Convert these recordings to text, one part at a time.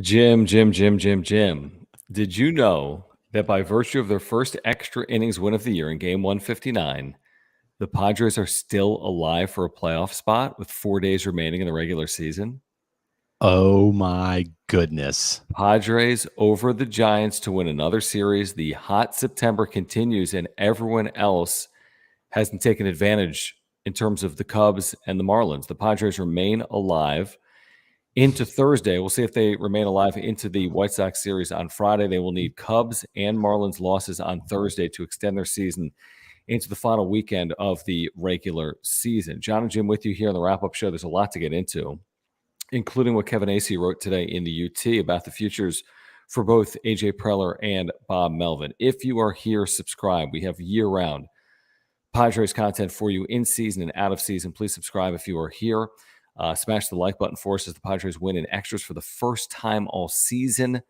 Jim. Did you know that by virtue of their first extra innings win of the year in game 159, the Padres are still alive for a playoff spot with 4 days remaining in the regular season? Oh my goodness. Padres over the Giants to win another series. The hot September continues, and everyone else hasn't taken advantage in terms of the Cubs and the Marlins. The Padres remain alive into Thursday. We'll see if they remain alive into the White Sox series on Friday. They will need Cubs and Marlins losses on Thursday to extend their season into the final weekend of the regular season. John and Jim with you here on the wrap-up show. There's a lot to get into, including what Kevin Acee wrote today in the UT about the futures for both AJ Preller and Bob Melvin. If you are here, subscribe. We have year-round Padres content for you in season and out of season. Please subscribe if you are here. Smash the like button for us as the Padres win in extras for the first time all season.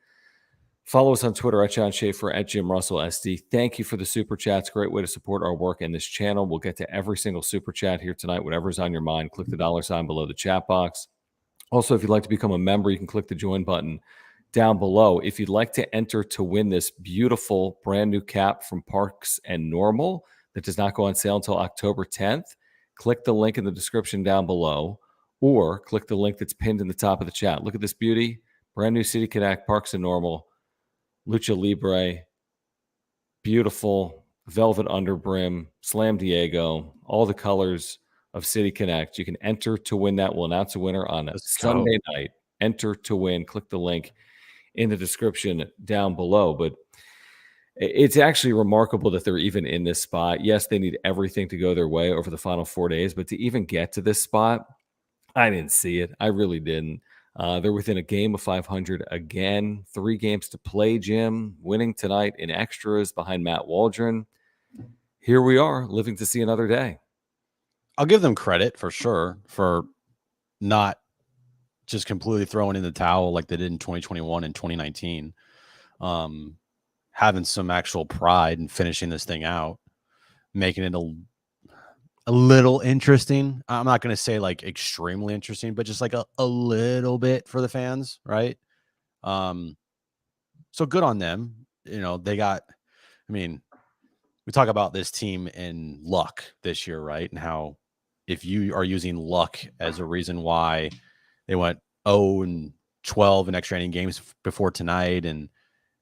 Follow us on Twitter at John Schaefer, at Jim Russell SD. Thank you for the super chats. Great way to support our work in this channel. We'll get to every single super chat here tonight. Whatever's on your mind, click the $ below the chat box. Also, if you'd like to become a member, you can click the join button down below. If you'd like to enter to win this beautiful brand new cap from Parks and Normal that does not go on sale until October 10th, click the link in the description down below, or click the link that's pinned in the top of the chat. Look at this beauty. Brand new City Connect, Parks and Normal, Lucha Libre, beautiful velvet underbrim, Slam Diego, all the colors of City Connect. You can enter to win that. We'll announce a winner on a Sunday night. Enter to win. Click the link in the description down below. But it's actually remarkable that they're even in this spot. Yes, they need everything to go their way over the final 4 days, but to even get to this spot, I didn't see it. I really didn't. They're within a game of 500 again. 3 games to play, Jim. Winning tonight in extras behind Matt Waldron. Here we are, living to see another day. I'll give them credit for sure for not just completely throwing in the towel like they did in 2021 and 2019. Having some actual pride in finishing this thing out, making it a little interesting. I'm not going to say like extremely interesting, but just like a little bit for the fans, right? So good on them. You know, they got, I mean, we talk about this team in luck this year, right? And how if you are using luck as a reason why they went 0-12 in extra inning games before tonight, and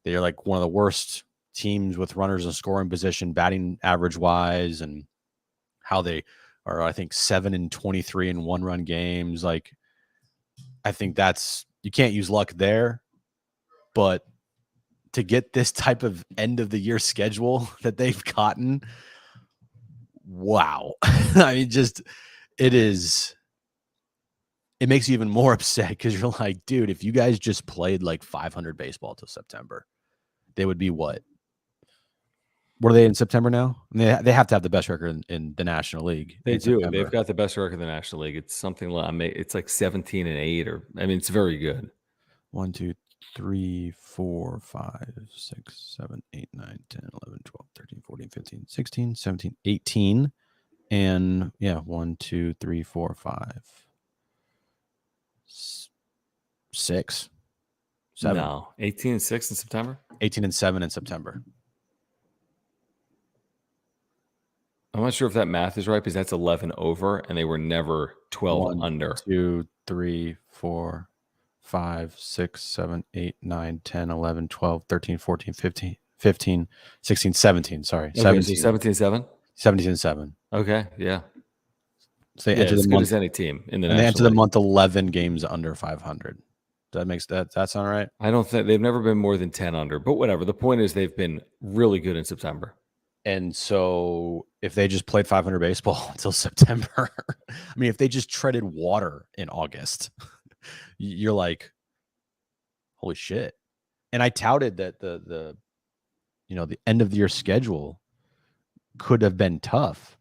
they're like one of the worst teams with runners in scoring position, batting average wise, and how they are, I think, 7-23 in 1-run games. Like, I think that's, you can't use luck there, but to get this type of end of the year schedule that they've gotten, wow. I mean, just, it makes you even more upset because you're like, dude, if you guys just played like 500 baseball till September, they would be what? What are they in September now? I mean, they have to have the best record in the National League. They do. September. They've got the best record in the National League. It's something like, it's like 17-8, or I mean, it's very good. 1, 2, 3, 4, 5, 6, 7, 8, 9, 10, 11, 12, 13, 14, 15, 16, 17, 18. And yeah, 1, 2, 3, 4, 5, 6, 7. No, 18-6 in September. 18-7 in September. I'm not sure if that math is right because that's 11 over, and they were never 12 under. 1, 2, 3, 4, 5, 6, 7, 8, 9, 10, 11, 12, 13, 14, 15, 16, 17. Sorry. Okay, 17. So 17-7? 17-7. Okay, yeah. So they enter as the good month, as any team in the and National they enter League. the month 11 games under 500. That sound right? I don't think they've never been more than 10 under, but whatever. The point is they've been really good in September. And so if they just played 500 baseball until September, I mean, if they just treaded water in August, you're like, holy shit. And I touted that the end of the year schedule could have been tough,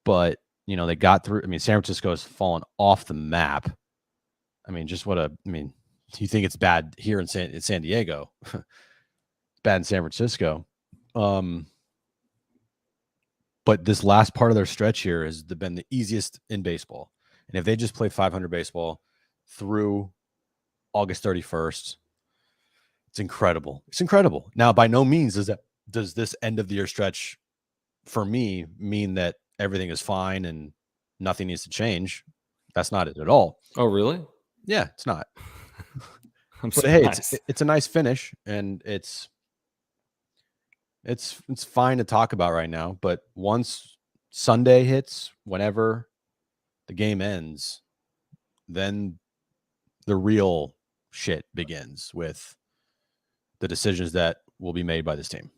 but they got through. I mean, San Francisco has fallen off the map. I mean, you think it's bad here in San Diego, bad in San Francisco. But this last part of their stretch here has been the easiest in baseball. And if they just play 500 baseball through August 31st. It's incredible. It's incredible. Now, by no means does this end of the year stretch for me mean that everything is fine and nothing needs to change. That's not it at all. Oh, really? Yeah, it's not. I'm But hey, surprised. it's a nice finish, and it's fine to talk about right now. But once Sunday hits, whenever the game ends, then the real shit begins with the decisions that will be made by this team.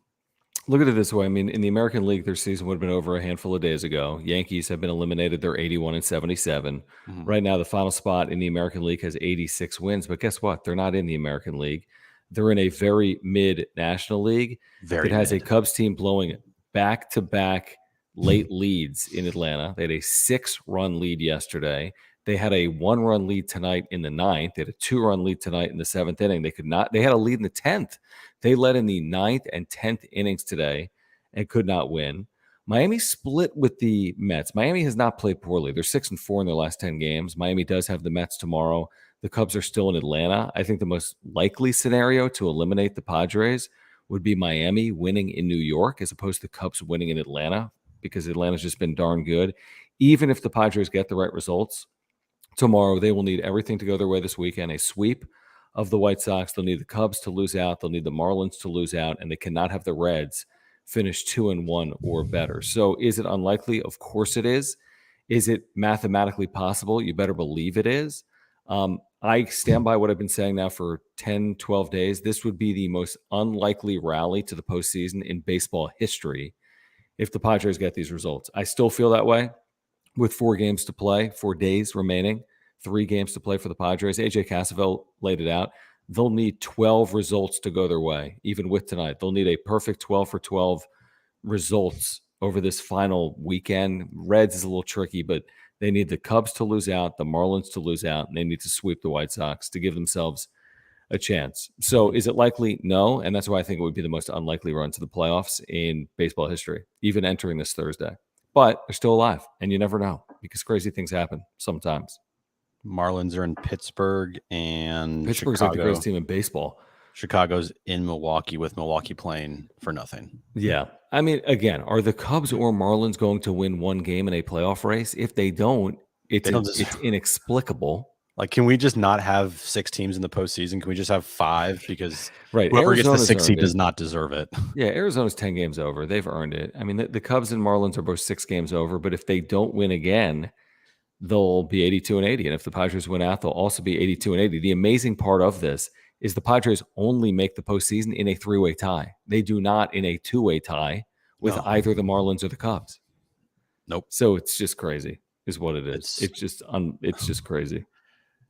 Look at it this way. I mean, in the American League, their season would have been over a handful of days ago. Yankees have been eliminated. They're 81-77. Right now, the final spot in the American League has 86 wins. But guess what? They're not in the American League. They're in a very mid National League that has a Cubs team blowing back-to-back late leads in Atlanta. They had a 6-run lead yesterday. They had a 1-run lead tonight in the 9th. They had a 2-run lead tonight in the 7th inning. They had a lead in the 10th. They led in the 9th and 10th innings today and could not win. Miami split with the Mets. Miami has not played poorly. They're 6-4 in their last 10 games. Miami does have the Mets tomorrow. The Cubs are still in Atlanta. I think the most likely scenario to eliminate the Padres would be Miami winning in New York as opposed to the Cubs winning in Atlanta, because Atlanta's just been darn good. Even if the Padres get the right results tomorrow, they will need everything to go their way this weekend. A sweep of the White Sox. They'll need the Cubs to lose out. They'll need the Marlins to lose out, and they cannot have the Reds finish 2-1 or better. So is it unlikely? Of course it is. Is it mathematically possible? You better believe it is. I stand by what I've been saying now for 10, 12 days. This would be the most unlikely rally to the postseason in baseball history if the Padres get these results. I still feel that way with 4 games to play, 4 days remaining, 3 games to play for the Padres. AJ Cassavell laid it out. They'll need 12 results to go their way, even with tonight. They'll need a perfect 12 for 12 results over this final weekend. Reds is a little tricky, but they need the Cubs to lose out, the Marlins to lose out, and they need to sweep the White Sox to give themselves a chance. So is it likely? No. And that's why I think it would be the most unlikely run to the playoffs in baseball history, even entering this Thursday. But they're still alive, and you never know because crazy things happen sometimes. Marlins are in Pittsburgh, and Pittsburgh's like the greatest team in baseball. Chicago's in Milwaukee, with Milwaukee playing for nothing. Yeah. I mean, again, are the Cubs or Marlins going to win one game in a playoff race? If they don't, it's inexplicable. Like, can we just not have 6 teams in the postseason? Can we just have 5? Because right, whoever Arizona's gets the 6 seed does not deserve it. Yeah, Arizona's 10 games over. They've earned it. I mean, the Cubs and Marlins are both 6 games over, but if they don't win again, they'll be 82-80. And if the Padres win out, they'll also be 82-80. The amazing part of this is the Padres only make the postseason in a 3-way tie. They do not in a 2-way tie with either the Marlins or the Cubs. Nope. So it's just crazy is what it is. It's just crazy.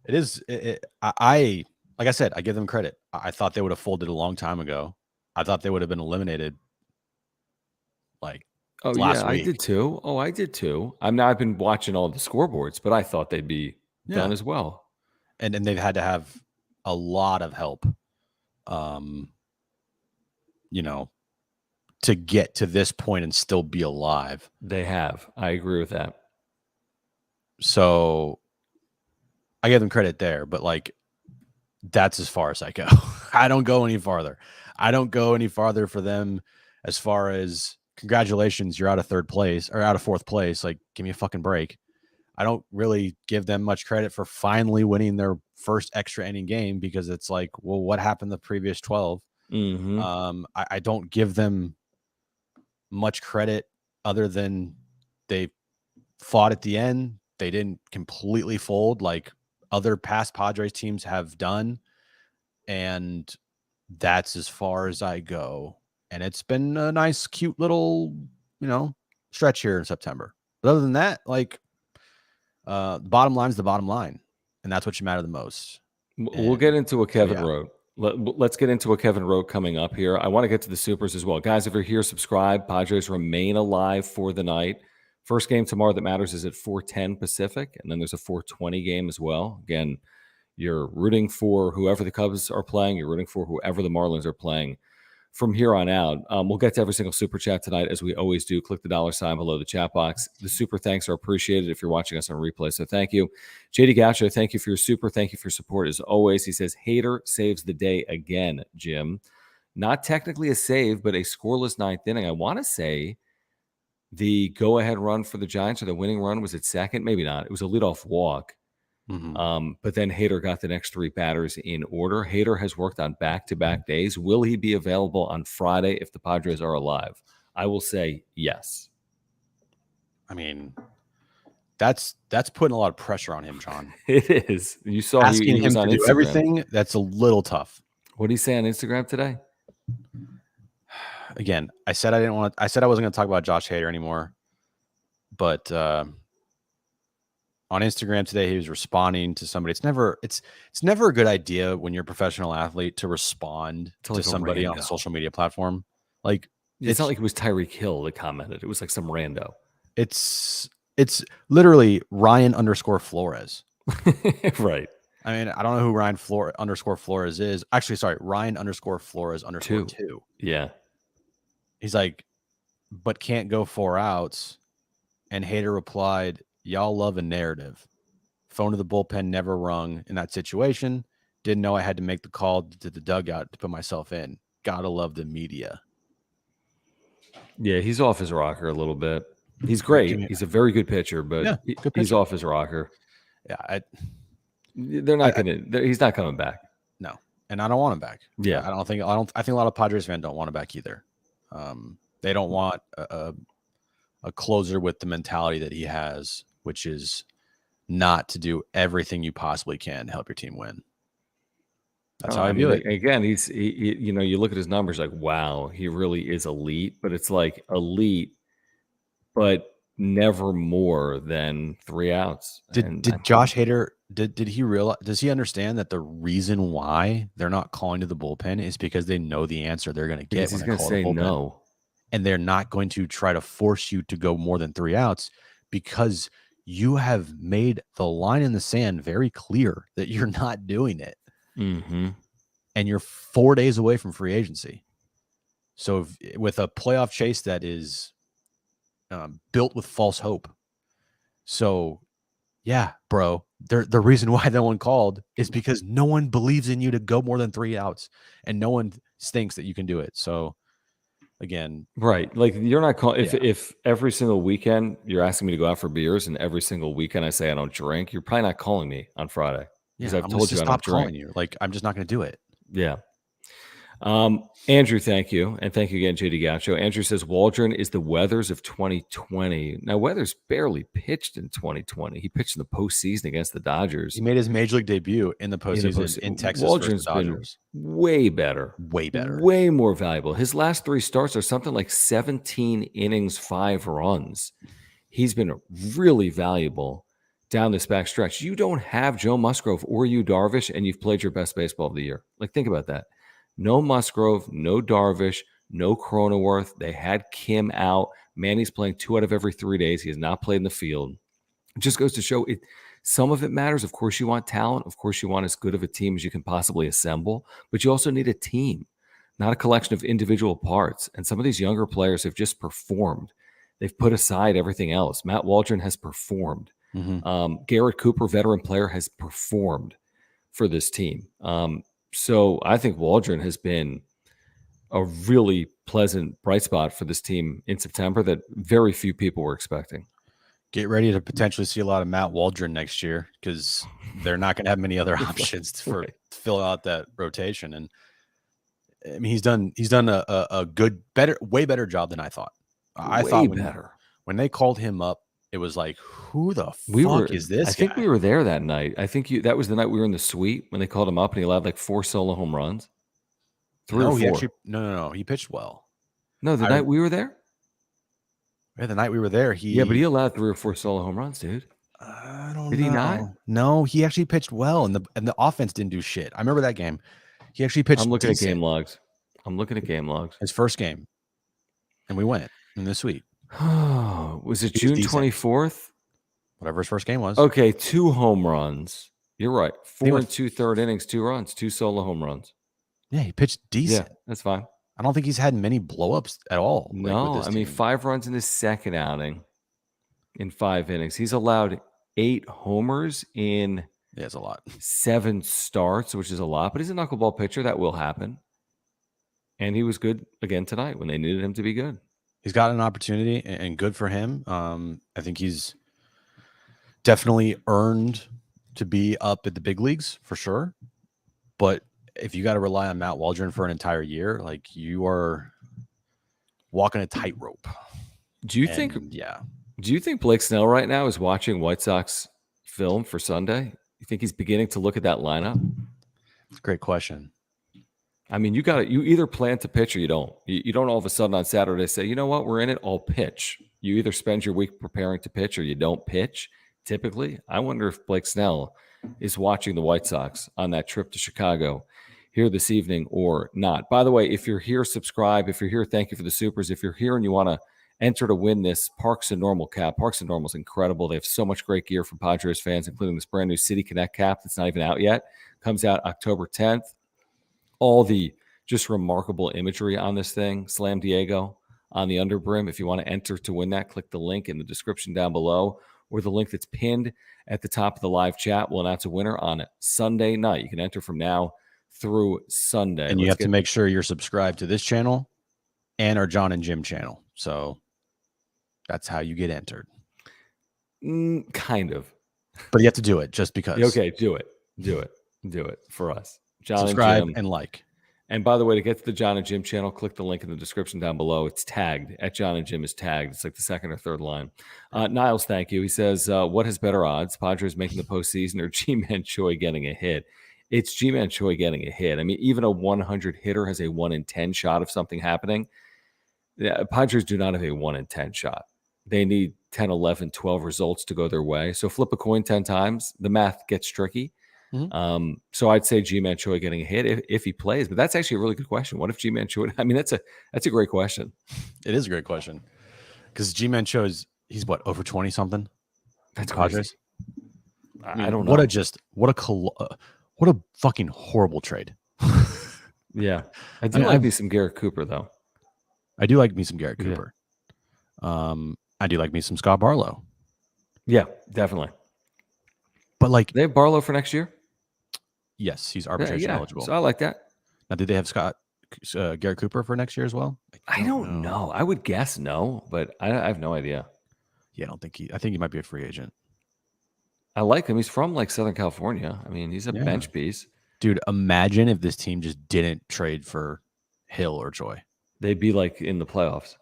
It is. Like I said, I give them credit. I thought they would have folded a long time ago. I thought they would have been eliminated like last week. I did too. I did too. I've been watching all the scoreboards, but I thought they'd be done as well. And they've had to have a lot of help, to get to this point and still be alive. They have. I agree with that. So I give them credit there, but like, that's as far as I go. I don't go any farther. I don't go any farther for them as far as congratulations, you're out of 3rd place or out of 4th place. Like, give me a fucking break. I don't really give them much credit for finally winning their first extra inning game, because it's like, well, what happened the previous 12? Mm-hmm. I don't give them much credit other than they fought at the end. They didn't completely fold like other past Padres teams have done. And that's as far as I go. And it's been a nice, cute little, stretch here in September. But other than that, like, the bottom line is the bottom line. And that's what you matter the most. We'll get into what Kevin wrote. Let's get into what Kevin wrote coming up here. I want to get to the Supers as well. Guys, if you're here, subscribe. Padres remain alive for the night. First game tomorrow that matters is at 4:10 Pacific, and then there's a 4:20 game as well. Again, you're rooting for whoever the Cubs are playing. You're rooting for whoever the Marlins are playing from here on out. We'll get to every single super chat tonight, as we always do. Click the $sign below the chat box. The super thanks are appreciated if you're watching us on replay. So thank you. JD Gaucho, thank you for your super. Thank you for your support as always. He says, Hader saves the day again, Jim. Not technically a save, but a scoreless ninth inning. I want to say the go-ahead run for the Giants, or the winning run, was at second. Maybe not. It was a leadoff walk. But then Hader got the next 3 batters in order. Hader has worked on back-to-back days. Will he be available on Friday if the Padres are alive? I will say yes. I mean, that's putting a lot of pressure on him, John. It is. You saw asking he was him on to do Instagram. everything. That's a little tough. What did he say on Instagram today? Again, I said I wasn't going to talk about Josh Hader anymore. But on Instagram today, he was responding to somebody. It's never a good idea when you're a professional athlete to respond to somebody on a social media platform. Like, it's not like it was Tyreek Hill that commented. It was like some rando. It's literally Ryan_Flores. Right. I mean, I don't know who Ryan_Flores is. Actually, sorry, Ryan_Flores_2. Yeah. He's like, but can't go 4 outs. And Hader replied, y'all love a narrative. Phone to the bullpen never rung in that situation. Didn't know I had to make the call to the dugout to put myself in. Gotta love the media. Yeah, he's off his rocker a little bit. He's great. He's a very good pitcher, but he's off his rocker. Yeah, they're not he's not coming back. No, and I don't want him back. Yeah, I think a lot of Padres fans don't want him back either. They don't want a closer with the mentality that he has, which is not to do everything you possibly can to help your team win. That's how I view it. Again, you look at his numbers, like, wow, he really is elite, but it's like elite, but never more than 3 outs. Did Josh Hader, did he realize, does he understand that the reason why they're not calling to the bullpen is because they know the answer they're going to get when they call the bullpen? No. And they're not going to try to force you to go more than 3 outs because you have made the line in the sand very clear that you're not doing it. Mm-hmm. And you're 4 days away from free agency. So with a playoff chase that is built with false hope. So yeah, bro, the reason why no one called is because no one believes in you to go more than 3 outs and no one thinks that you can do it. So again, right. Like, you're not calling if every single weekend you're asking me to go out for beers and every single weekend I say I don't drink, you're probably not calling me on Friday. Because I've told you I don't drink. Calling you. Like, I'm just not going to do it. Yeah. Andrew, thank you. And thank you again, JD Gaucho. Andrew says Waldron is the Weathers of 2020. Now, Weathers barely pitched in 2020. He pitched in the postseason against the Dodgers. He made his major league debut in the postseason in Texas. Waldron's been way better. Way better. Way more valuable. His last 3 starts are something like 17 innings, 5 runs. He's been really valuable down this back stretch. You don't have Joe Musgrove or Yu Darvish, and you've played your best baseball of the year. Like, think about that. No Musgrove, no Darvish, no Cronenworth. They had Kim out. Manny's playing 2 out of every 3 days. He has not played in the field. It just goes to show it. Some of it matters. Of course, you want talent. Of course, you want as good of a team as you can possibly assemble. But you also need a team, not a collection of individual parts. And some of these younger players have just performed. They've put aside everything else. Matt Waldron has performed. Mm-hmm. Garrett Cooper, veteran player, has performed for this team. So I think Waldron has been a really pleasant bright spot for this team in September that very few people were expecting. Get ready to potentially see a lot of Matt Waldron next year because they're not going to have many other options to fill out that rotation. And I mean, he's done a good, way better job than I thought. I thought when they called him up, it was like, who the fuck is this guy? I think we were there that night. I think that was the night we were in the suite when they called him up and he allowed like 4 solo home runs. 3 or 4. No. He pitched well. No, the night we were there? Yeah, the night we were there, but he allowed 3 or 4 solo home runs, dude. I don't know. Did he not? No, he actually pitched well, and the offense didn't do shit. I remember that game. He actually pitched. I'm looking at game logs. His first game, and we went in the suite. Was it June 24th? Whatever his first game was. Okay, 2 home runs. You're right. 4 2/3 innings, 2 runs, 2 solo home runs. Yeah, he pitched decent. Yeah, that's fine. I don't think he's had many blowups at all. Like with No, this I mean, team. 5 runs in his second outing in 5 innings. He's allowed 8 homers in Yeah, it's a lot. 7 starts, which is a lot, but he's a knuckleball pitcher. That will happen. And he was good again tonight when they needed him to be good. He's got an opportunity, and good for him. I think he's definitely earned to be up at the big leagues for sure. But if you got to rely on Matt Waldron for an entire year, like you are walking a tightrope. Do you think? Yeah. Do you think Blake Snell right now is watching White Sox film for Sunday? You think he's beginning to look at that lineup? Great question. I mean, you either plan to pitch or you don't. You don't all of a sudden on Saturday say, you know what, we're in it, I'll pitch. You either spend your week preparing to pitch or you don't pitch. Typically, I wonder if Blake Snell is watching the White Sox on that trip to Chicago here this evening or not. By the way, if you're here, subscribe. If you're here, thank you for the supers. If you're here and you want to enter to win this Parks and Normal cap, Parks and Normal is incredible. They have so much great gear for Padres fans, including this brand new City Connect cap that's not even out yet. Comes out October 10th. All the just remarkable imagery on this thing. Slam Diego on the underbrim. If you want to enter to win that, click the link in the description down below or the link that's pinned at the top of the live chat. We'll announce a winner on Sunday night. You can enter from now through Sunday. And you have to make sure you're subscribed to this channel and our John and Jim channel. So that's how you get entered. Kind of. But you have to do it just because. Okay, do it. Do it for us. John subscribe and Jim. And like. And by the way, to get to the John and Jim channel, click the link in the description down below. It's tagged. At John and Jim is tagged. It's like the second or third line. Niles, thank you. He says, what has better odds? Padres making the postseason or G-Man Choi getting a hit? It's G-Man Choi getting a hit. I mean, even a 100 hitter has a 1 in 10 shot of something happening. Yeah, Padres do not have a 1 in 10 shot. They need 10, 11, 12 results to go their way. So flip a coin 10 times. The math gets tricky. Mm-hmm. So I'd say G-Man Choi getting a hit if he plays, but that's actually a really good question. What if G-Man Choi? I mean, that's a great question. It is a great question because G-Man Choi he's what, over 20 something? That's Padres. I don't know. What a fucking horrible trade. Yeah, I do like me some Garrett Cooper though. I do like me some Garrett Cooper. I do like me some Scott Barlow. Yeah, definitely. But like they have Barlow for next year. Yes, he's arbitration eligible. So I like that. Now, did they have Garrett Cooper for next year as well? I don't know. I would guess no, but I have no idea. Yeah, I think he might be a free agent. I like him. He's from like Southern California. I mean, he's a bench piece. Dude, imagine if this team just didn't trade for Hill or Choi. They'd be like in the playoffs.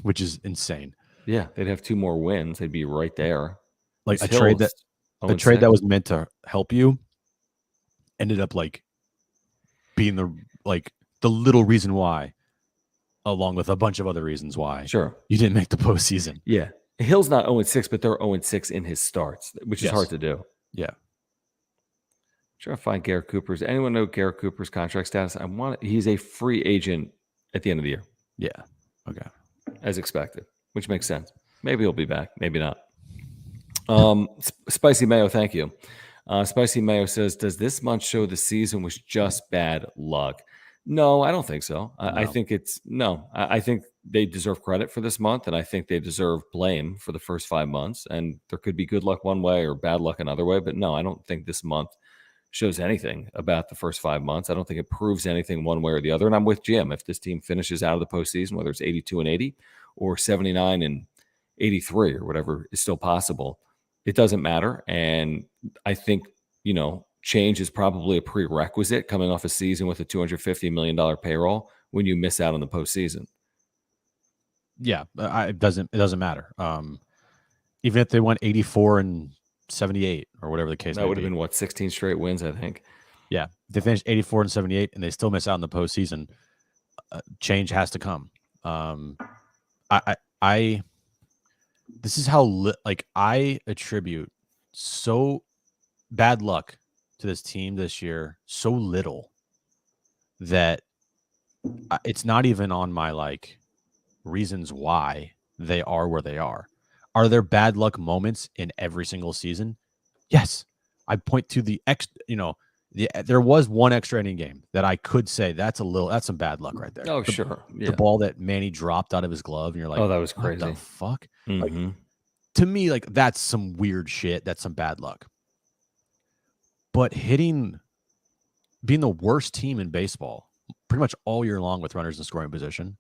Which is insane. Yeah, they'd have 2 more wins. They'd be right there. Like a trade that was meant to help you ended up like being the little reason why, along with a bunch of other reasons why. Sure, you didn't make the postseason. Yeah, Hill's not 0-6, but they're 0-6 in his starts, which is hard to do. Yeah. Trying to find Garrett Cooper's. Anyone know Garrett Cooper's contract status? He's a free agent at the end of the year. Yeah. Okay. As expected, which makes sense. Maybe he'll be back. Maybe not. Spicy Mayo, thank you. Spicy Mayo says, does this month show the season was just bad luck? No, I don't think so. I think I think they deserve credit for this month, and I think they deserve blame for the first 5 months. And there could be good luck one way or bad luck another way, but no, I don't think this month shows anything about the first 5 months. I don't think it proves anything one way or the other. And I'm with Jim. If this team finishes out of the postseason, whether it's 82-80 or 79-83 or whatever is still possible, it doesn't matter. And I think, change is probably a prerequisite coming off a season with a $250 million payroll when you miss out on the postseason. Yeah, it doesn't matter. Even if they went 84-78 or whatever the case may be. That would have been 16 straight wins, I think. Yeah, if they finished 84-78 and they still miss out in the postseason, change has to come. This is how I attribute so bad luck to this team this year, so little that it's not even on my reasons why they are where they are. Are there bad luck moments in every single season? Yes. I point to Yeah, there was one extra inning game that I could say that's some bad luck right there. Oh, sure. The Yeah. ball that Manny dropped out of his glove, and you're like, Oh, that was what the crazy. fuck? Like, Mm-hmm. to me, like that's some weird shit. That's some bad luck. But being the worst team in baseball pretty much all year long with runners in scoring position,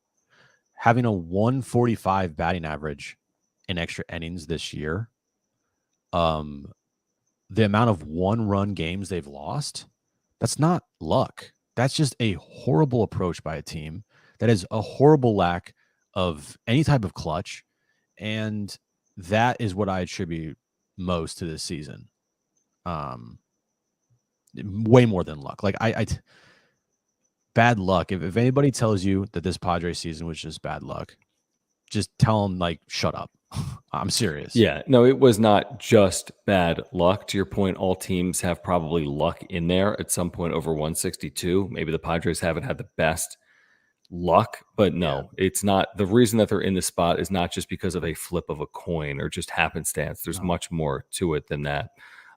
having a 145 batting average in extra innings this year, the amount of one-run games they've lost, that's not luck. That's just a horrible approach by a team that is a horrible lack of any type of clutch, and that is what I attribute most to this season. Way more than luck. Like bad luck. If anybody tells you that this Padres season was just bad luck, just tell them like shut up. I'm serious. Yeah, no, it was not just bad luck. To your point, all teams have probably luck in there at some point over 162. Maybe the Padres haven't had the best luck, but no, it's not. The reason that they're in this spot is not just because of a flip of a coin or just happenstance. There's much more to it than that.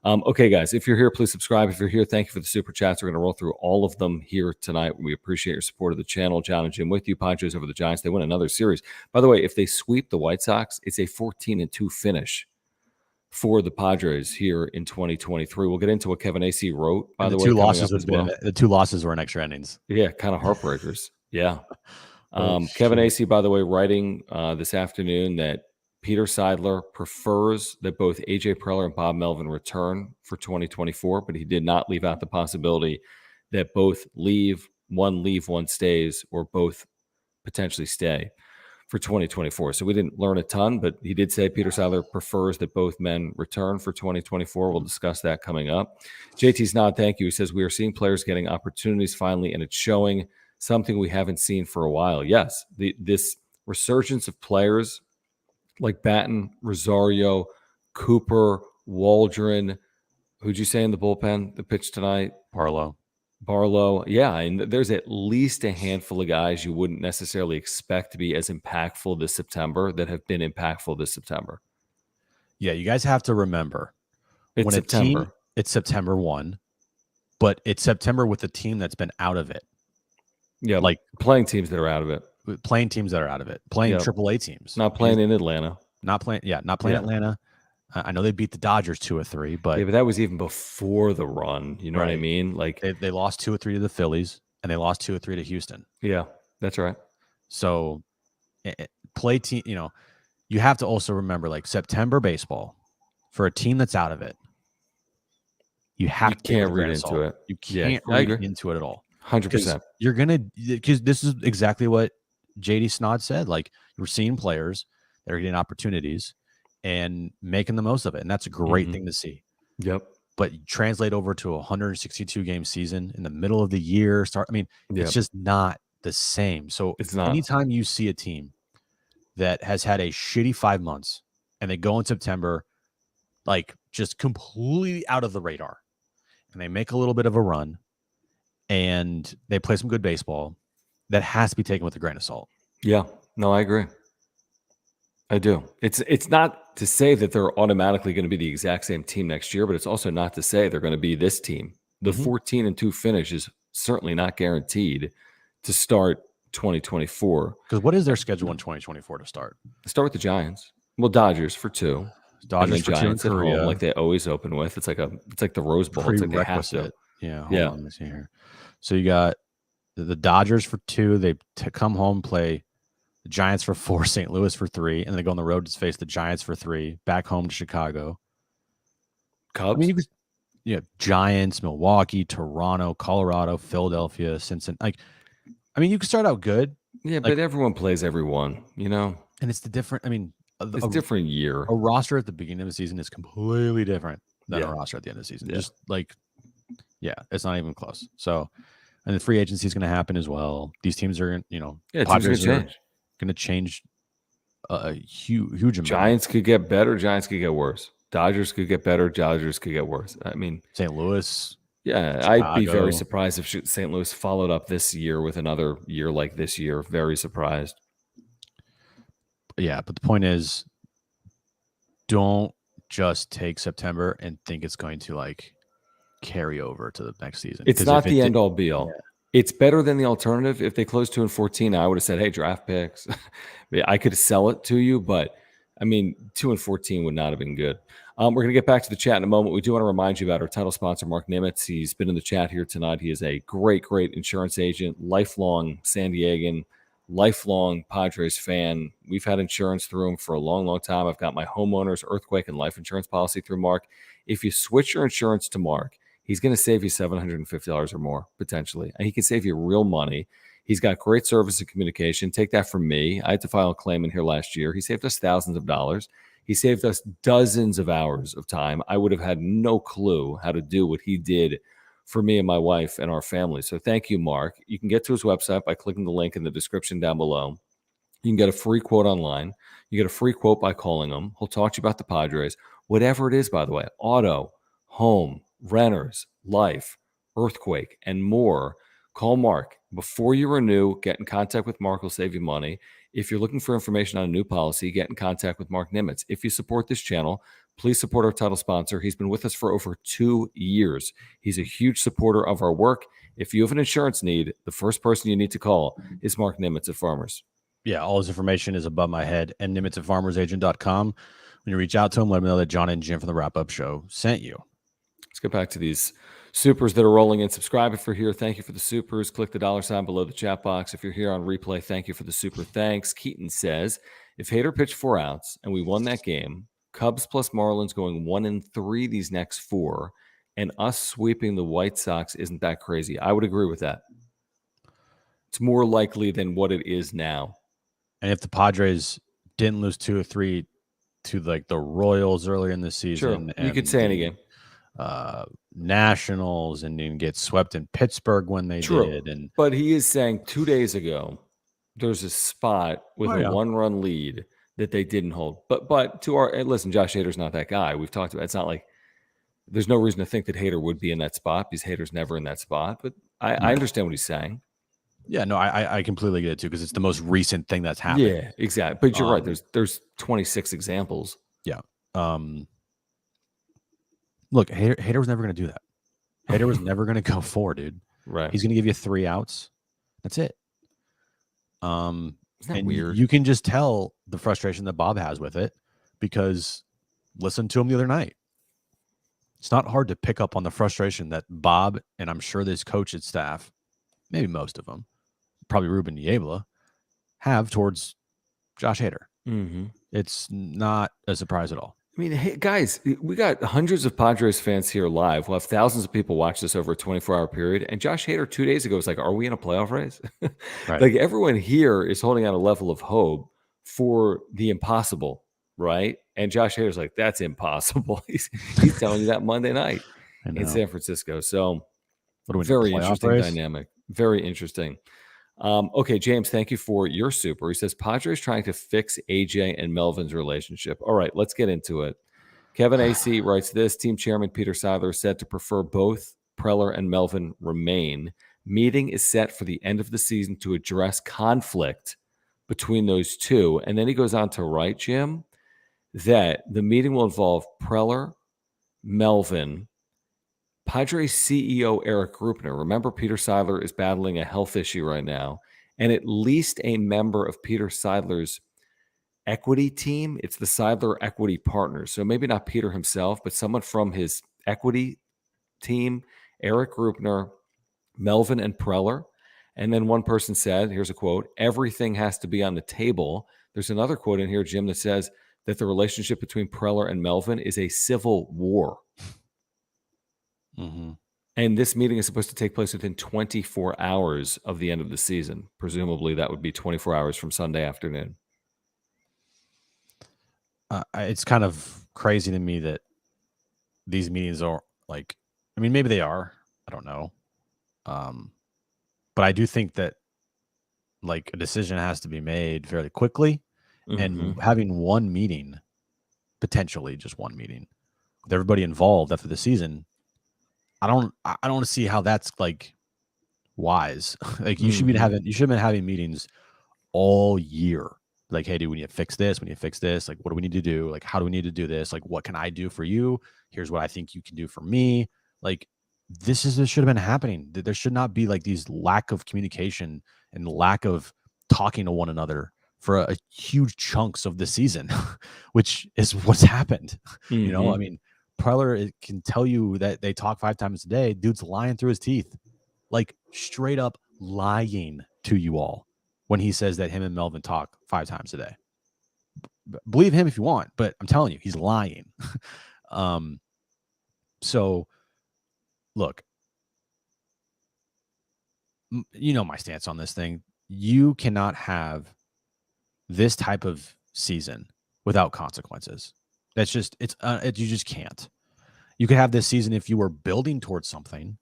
Okay, guys, if you're here, please subscribe. If you're here, thank you for the super chats. We're going to roll through all of them here tonight. We appreciate your support of the channel. John and Jim with you. Padres over the Giants. They win another series. By the way, if they sweep the White Sox, it's a 14-2 finish for the Padres here in 2023. We'll get into what Kevin AC wrote, by the way. The two losses were in extra innings. Yeah, kind of heartbreakers. Yeah. Kevin shit. AC, by the way, writing this afternoon that Peter Seidler prefers that both AJ Preller and Bob Melvin return for 2024, but he did not leave out the possibility that both leave, one stays, or both potentially stay for 2024. So we didn't learn a ton, but he did say Peter Seidler prefers that both men return for 2024. We'll discuss that coming up. JT's nod, thank you. He says, we are seeing players getting opportunities finally, and it's showing something we haven't seen for a while. Yes, this resurgence of players like Batten, Rosario, Cooper, Waldron. Who'd you say in the bullpen, the pitch tonight? Barlow. Yeah, and there's at least a handful of guys you wouldn't necessarily expect to be as impactful this September that have been impactful this September. Yeah, you guys have to remember. It's September. It's September 1, but it's September with a team that's been out of it. Yeah, like playing teams that are out of it. Playing teams that are out of it. Playing AAA teams. Not playing in Atlanta. Not playing Atlanta. I know they beat the Dodgers 2-3, but yeah, but that was even before the run. You know what I mean? Like they lost 2-3 to the Phillies, and they lost 2-3 to Houston. Yeah, that's right. So play team. You know, you have to also remember like September baseball for a team that's out of it. You can't read into it. You can't read into it at all. 100%. You're gonna because this is exactly what JD Snod said. Like you're seeing players that are getting opportunities and making the most of it, and that's a great thing to see. Yep. But translate over to a 162 game season in the middle of the year. It's just not the same. So it's not. Anytime you see a team that has had a shitty 5 months and they go in September, like just completely out of the radar, and they make a little bit of a run and they play some good baseball, that has to be taken with a grain of salt. Yeah, no, I agree. I do. It's not to say that they're automatically going to be the exact same team next year, but it's also not to say they're going to be this team. The 14-2 finish is certainly not guaranteed to start 2024. Because what is their schedule in 2024 to start? Start with the Giants. Well, Dodgers for 2. Dodgers for Giants 2 in Korea, at home, like they always open with. It's like the Rose Bowl. It's like they have to. Yeah. Hold on, let me see here. So you got the Dodgers for 2. They come home, play the Giants for 4, St. Louis for 3, and then they go on the road to face the Giants for 3, back home to Chicago. Cubs? I mean, Giants, Milwaukee, Toronto, Colorado, Philadelphia, Cincinnati. You can start out good. Yeah, but everyone plays everyone, you know? And it's it's a different year. A roster at the beginning of the season is completely different than a roster at the end of the season. Yeah. It's not even close. So, and the free agency is going to happen as well. These teams are, Padres are going to change a huge amount. Giants could get better. Giants could get worse. Dodgers could get better. Dodgers could get worse. I mean, St. Louis. Yeah, Chicago. I'd be very surprised if St. Louis followed up this year with another year like this year. Very surprised. Yeah, but the point is, don't just take September and think it's going to carry over to the next season. It's 'Cause not if it the did, end all be all. It's better than the alternative. If they closed 2-14, I would have said, "Hey, draft picks." I could sell it to you, but I mean, 2-14 would not have been good. We're going to get back to the chat in a moment. We do want to remind you about our title sponsor, Mark Nimitz. He's been in the chat here tonight. He is a great, great insurance agent, lifelong San Diegan, lifelong Padres fan. We've had insurance through him for a long, long time. I've got my homeowner's earthquake and life insurance policy through Mark. If you switch your insurance to Mark, he's going to save you $750 or more, potentially. And he can save you real money. He's got great service and communication. Take that from me. I had to file a claim in here last year. He saved us thousands of dollars. He saved us dozens of hours of time. I would have had no clue how to do what he did for me and my wife and our family. So thank you, Mark. You can get to his website by clicking the link in the description down below. You can get a free quote online. You get a free quote by calling him. He'll talk to you about the Padres. Whatever it is, by the way, auto, home, renters, life, earthquake, and more. Call Mark. Before you renew, get in contact with Mark. Will save you money. If you're looking for information on a new policy, get in contact with Mark Nimitz. If you support this channel, please support our title sponsor. He's been with us for over 2 years. He's a huge supporter of our work. If you have an insurance need, the first person you need to call is Mark Nimitz at Farmers. Yeah, all his information is above my head. And Nimitz at farmersagent.com. When you reach out to him, let him know that John and Jim from the Wrap Up Show sent you. Let's get back to these supers that are rolling in. Subscribe if you're here. Thank you for the supers. Click the $ below the chat box. If you're here on replay, thank you for the super thanks. Keaton says, if Hader pitched 4 outs and we won that game, Cubs plus Marlins going 1-3 these next 4, and us sweeping the White Sox isn't that crazy. I would agree with that. It's more likely than what it is now. And if the Padres didn't lose 2 or 3 to like the Royals earlier in the season, Sure, you could say any game. Nationals, and didn't get swept in Pittsburgh when they did. And but he is saying 2 days ago there's a spot with a 1-run lead that they didn't hold. But to our listen, Josh Hader's not that guy. We've talked about. It's not like there's no reason to think that Hader would be in that spot because Hader's never in that spot. But I understand what he's saying. Yeah, no, I completely get it too because it's the most recent thing that's happened. Yeah, exactly. But you're right. There's 26 examples. Yeah. Look, Hader was never going to do that. Hader was never going to go 4, dude. Right. He's going to give you 3 outs. That's it. Isn't that and weird? You can just tell the frustration that Bob has with it because listen to him the other night. It's not hard to pick up on the frustration that Bob and I'm sure this coaching staff, maybe most of them, probably Ruben Niebla, have towards Josh Hader. Mm-hmm. It's not a surprise at all. I mean, hey, guys, we got hundreds of Padres fans here live. We'll have thousands of people watch this over a 24-hour period. And Josh Hader 2 days ago was like, are we in a playoff race? Right. Like everyone here is holding out a level of hope for the impossible, right? And Josh Hader's like, that's impossible. He's telling you that Monday night in San Francisco. So very interesting dynamic. Very interesting. Okay, James, thank you for your super. He says, Padres trying to fix AJ and Melvin's relationship. All right, let's get into it. Kevin AC writes this. Team chairman Peter Seidler said to prefer both Preller and Melvin remain. Meeting is set for the end of the season to address conflict between those two. And then he goes on to write, Jim, that the meeting will involve Preller, Melvin, Padres CEO Eric Grupner. Remember, Peter Seidler is battling a health issue right now, and at least a member of Peter Seidler's equity team. It's the Seidler Equity Partners. So maybe not Peter himself, but someone from his equity team, Eric Grupner, Melvin, and Preller. And then one person said, here's a quote, everything has to be on the table. There's another quote in here, Jim, that says that the relationship between Preller and Melvin is a civil war. Mm-hmm. And this meeting is supposed to take place within 24 hours of the end of the season. Presumably, that would be 24 hours from Sunday afternoon. It's kind of crazy to me that these meetings are like, I mean, maybe they are. I don't know. But I do think that like a decision has to be made fairly quickly. Mm-hmm. And having one meeting, potentially just one meeting with everybody involved after the season, I don't see how that's like wise. Like you should have been having meetings all year. Like, hey, dude, we need to fix this. We need to fix this. Like, what do we need to do? Like, how do we need to do this? Like, what can I do for you? Here's what I think you can do for me. Like, this should have been happening. There should not be like these lack of communication and lack of talking to one another for a huge chunks of the season, which is what's happened. You know, I mean, Preller can tell you that they talk 5 times a day. Dude's lying through his teeth, like straight up lying to you all when he says that him and Melvin talk 5 times a day. Believe him if you want, but I'm telling you, he's lying. So look, you know my stance on this thing. You cannot have this type of season without consequences. That's just you just can't. You could have this season if you were building towards something.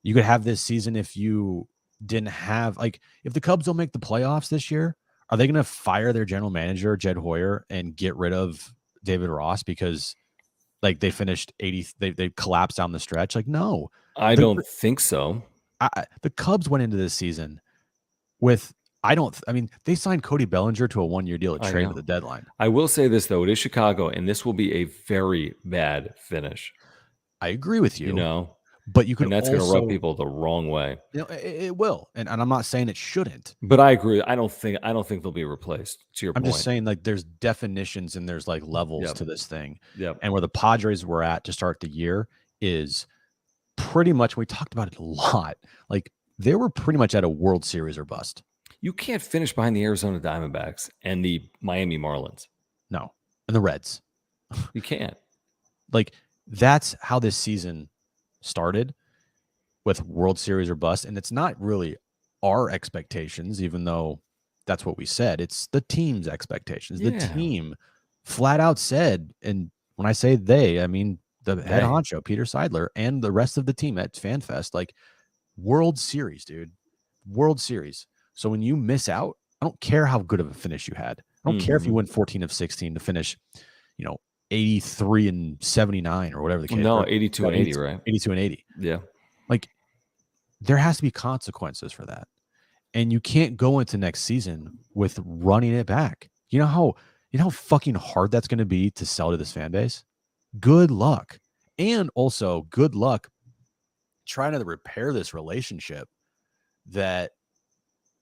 You could have this season if you didn't have, like, if the Cubs don't make the playoffs this year, are they going to fire their general manager Jed Hoyer and get rid of David Ross because like they finished 80, they collapsed down the stretch? Like, no, I don't think so. The Cubs went into this season with, I mean, they signed Cody Bellinger to a 1-year deal at trade at the deadline. I will say this, though. It is Chicago, and this will be a very bad finish. I agree with you. You know, but you can, and that's going to rub people the wrong way. You know, it will, and I'm not saying it shouldn't. But I agree. I don't think they'll be replaced. To your point, I'm just saying, like, there's definitions and there's like levels to this thing. Yep. And where the Padres were at to start the year is pretty much, we talked about it a lot. Like, they were pretty much at a World Series or bust. You can't finish behind the Arizona Diamondbacks and the Miami Marlins. No, and the Reds. You can't. Like, that's how this season started, with World Series or bust. And it's not really our expectations, even though that's what we said. It's the team's expectations. The team flat out said, and when I say they, I mean the head honcho, Peter Seidler, and the rest of the team at FanFest, like, World Series, dude. World Series. So when you miss out, I don't care how good of a finish you had. I don't care if you win 14 of 16 to finish, 83 and 79 or whatever the case. No, 82 and 80, right? 82 and 80. Yeah. Like, there has to be consequences for that. And you can't go into next season with running it back. You know how fucking hard that's going to be to sell to this fan base? Good luck. And also good luck trying to repair this relationship that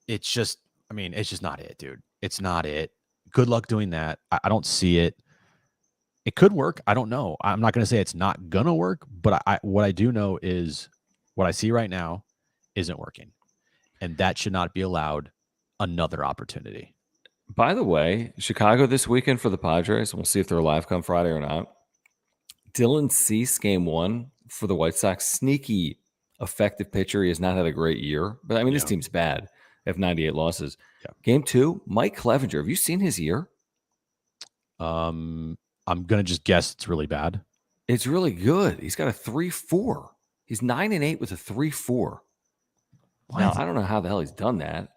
it's just not it, dude. It's not it. Good luck doing that. I don't see it. It could work. I don't know. I'm not going to say it's not going to work, but what I do know is what I see right now isn't working. And that should not be allowed another opportunity. By the way, Chicago this weekend for the Padres. We'll see if they're alive come Friday or not. Dylan Cease, game 1 for the White Sox. Sneaky, effective pitcher. He has not had a great year. But, I mean, this team's bad. They have 98 losses. Yeah. Game 2, Mike Clevenger. Have you seen his year? I'm going to just guess it's really bad. It's really good. He's got a 3.4. He's 9-8 with a 3.4. Now, I don't know how the hell he's done that.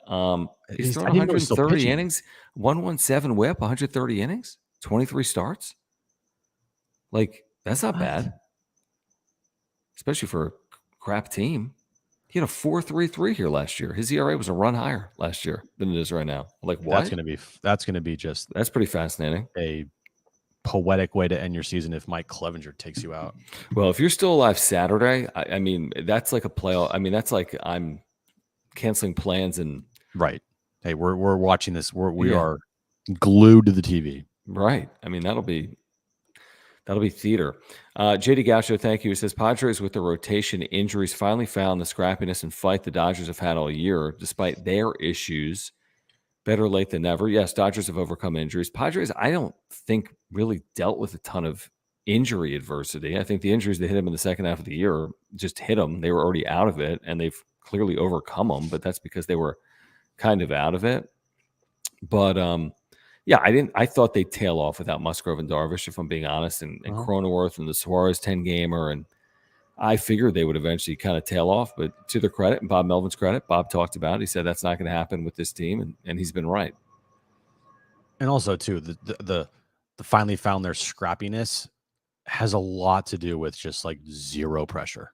He's thrown 130 innings, 117 whip, 130 innings, 23 starts. Like, that's not bad, especially for a crap team. He had a 4.33 here last year. His ERA was a run higher last year than it is right now. Like, what? That's gonna be just, that's pretty fascinating. A poetic way to end your season if Mike Clevenger takes you out. Well, if you're still alive Saturday, I mean, that's like a playoff. I mean, that's like I'm canceling plans and right. Hey, we're watching this. We are glued to the TV. Right. I mean, that'll be theater. JD Gaucho, thank you. He says Padres with the rotation injuries finally found the scrappiness and fight the Dodgers have had all year, despite their issues. Better late than never. Yes, Dodgers have overcome injuries. Padres, I don't think really dealt with a ton of injury adversity. I think the injuries that hit them in the second half of the year just hit them. They were already out of it, and they've clearly overcome them, but that's because they were kind of out of it. But yeah, I thought they'd tail off without Musgrove and Darvish, if I'm being honest, and Cronenworth and the Suarez 10-gamer, and I figured they would eventually kind of tail off. But to their credit, and Bob Melvin's credit, Bob talked about it. He said that's not going to happen with this team, and he's been right. And also, too, the finally found their scrappiness has a lot to do with just like zero pressure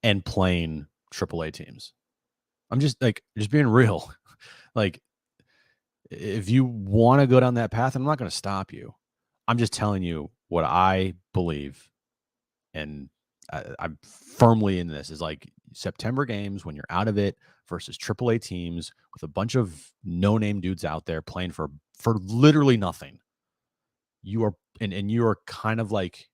and playing AAA teams. I'm just being real. Like, if you want to go down that path, I'm not going to stop you. I'm just telling you what I believe. And I'm firmly in this, is like September games when you're out of it versus AAA teams with a bunch of no-name dudes out there playing for literally nothing. You are and you are kind of like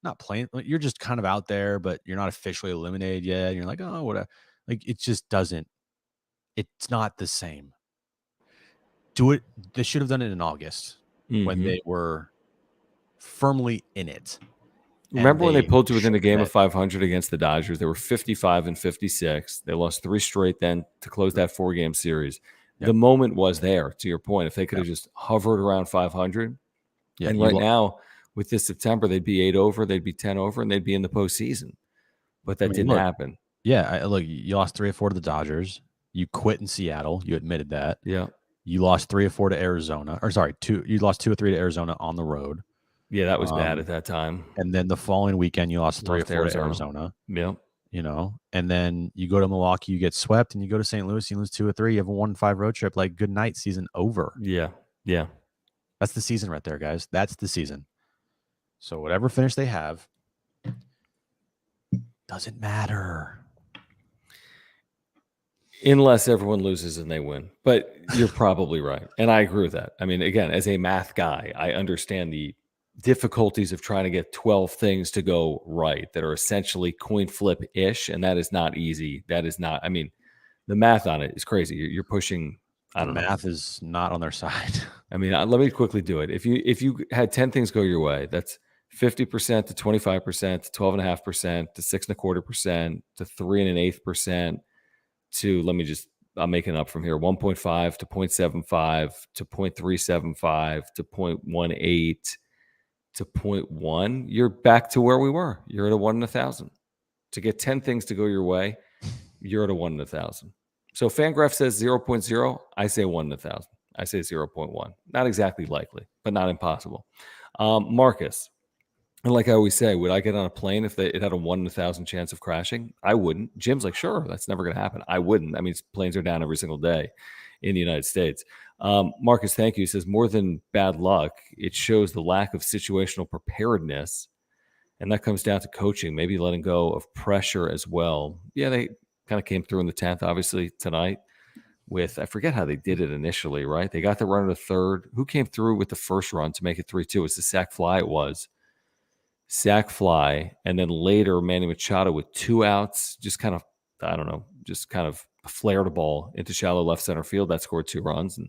not playing, you're just kind of out there, but you're not officially eliminated yet. And you're like, oh, what? Like it just doesn't. It's not the same. Do it. They should have done it in August when they were firmly in it. Remember when they pulled you within a shook the game bed. of 500 against the Dodgers? They were 55 and 56. They lost 3 straight then to close that 4-game series. Yep. The moment was there, to your point. If they could have just hovered around 500, and right now with this September, they'd be 8 over, they'd be 10 over, and they'd be in the postseason. But that didn't happen. Yeah, look, you lost 3 or 4 to the Dodgers. You quit in Seattle. You admitted that. Yeah. You lost 3 or 4 to Arizona. Or sorry, you lost 2 or 3 to Arizona on the road. Yeah, that was bad at that time. And then the following weekend, you lost 3 or 4 to Arizona. Yeah. You know, and then you go to Milwaukee, you get swept, and you go to St. Louis, you lose 2 or 3. You have a 1-5 road trip. Like, good night, season over. Yeah. Yeah. That's the season right there, guys. That's the season. So whatever finish they have doesn't matter. Unless everyone loses and they win. But you're probably right. And I agree with that. I mean, again, as a math guy, I understand the difficulties of trying to get 12 things to go right that are essentially coin flip-ish, and that is not easy. That is not, I mean, the math on it is crazy. You're pushing, I don't know. Math is not on their side. I mean, let me quickly do it. If you had 10 things go your way, that's 50% to 25% to 12.5% to 6.25% to 3.125% to, I'm making up from here, 1.5 to 0.75 to 0.375 to 0.18 to 0.1, you're back to where we were. You're at a 1 in 1,000. To get 10 things to go your way, you're at a 1 in 1,000. So Fangraph says 0.0. I say 1 in 1,000. I say 0.1. Not exactly likely, but not impossible. Marcus, and like I always say, would I get on a plane if it had a 1 in 1,000 chance of crashing? I wouldn't. Jim's like, sure, that's never going to happen. I wouldn't. I mean, planes are down every single day in the United States. Marcus, thank you. He says, more than bad luck, it shows the lack of situational preparedness. And that comes down to coaching, maybe letting go of pressure as well. Yeah, they kind of came through in the 10th, obviously, tonight with, I forget how they did it initially, right? They got the run to third. Who came through with the first run to make it 3-2? It was the sac fly. It was sac fly. And then later, Manny Machado with 2 outs, just kind of, I don't know, just kind of flared a ball into shallow left center field that scored 2 runs. And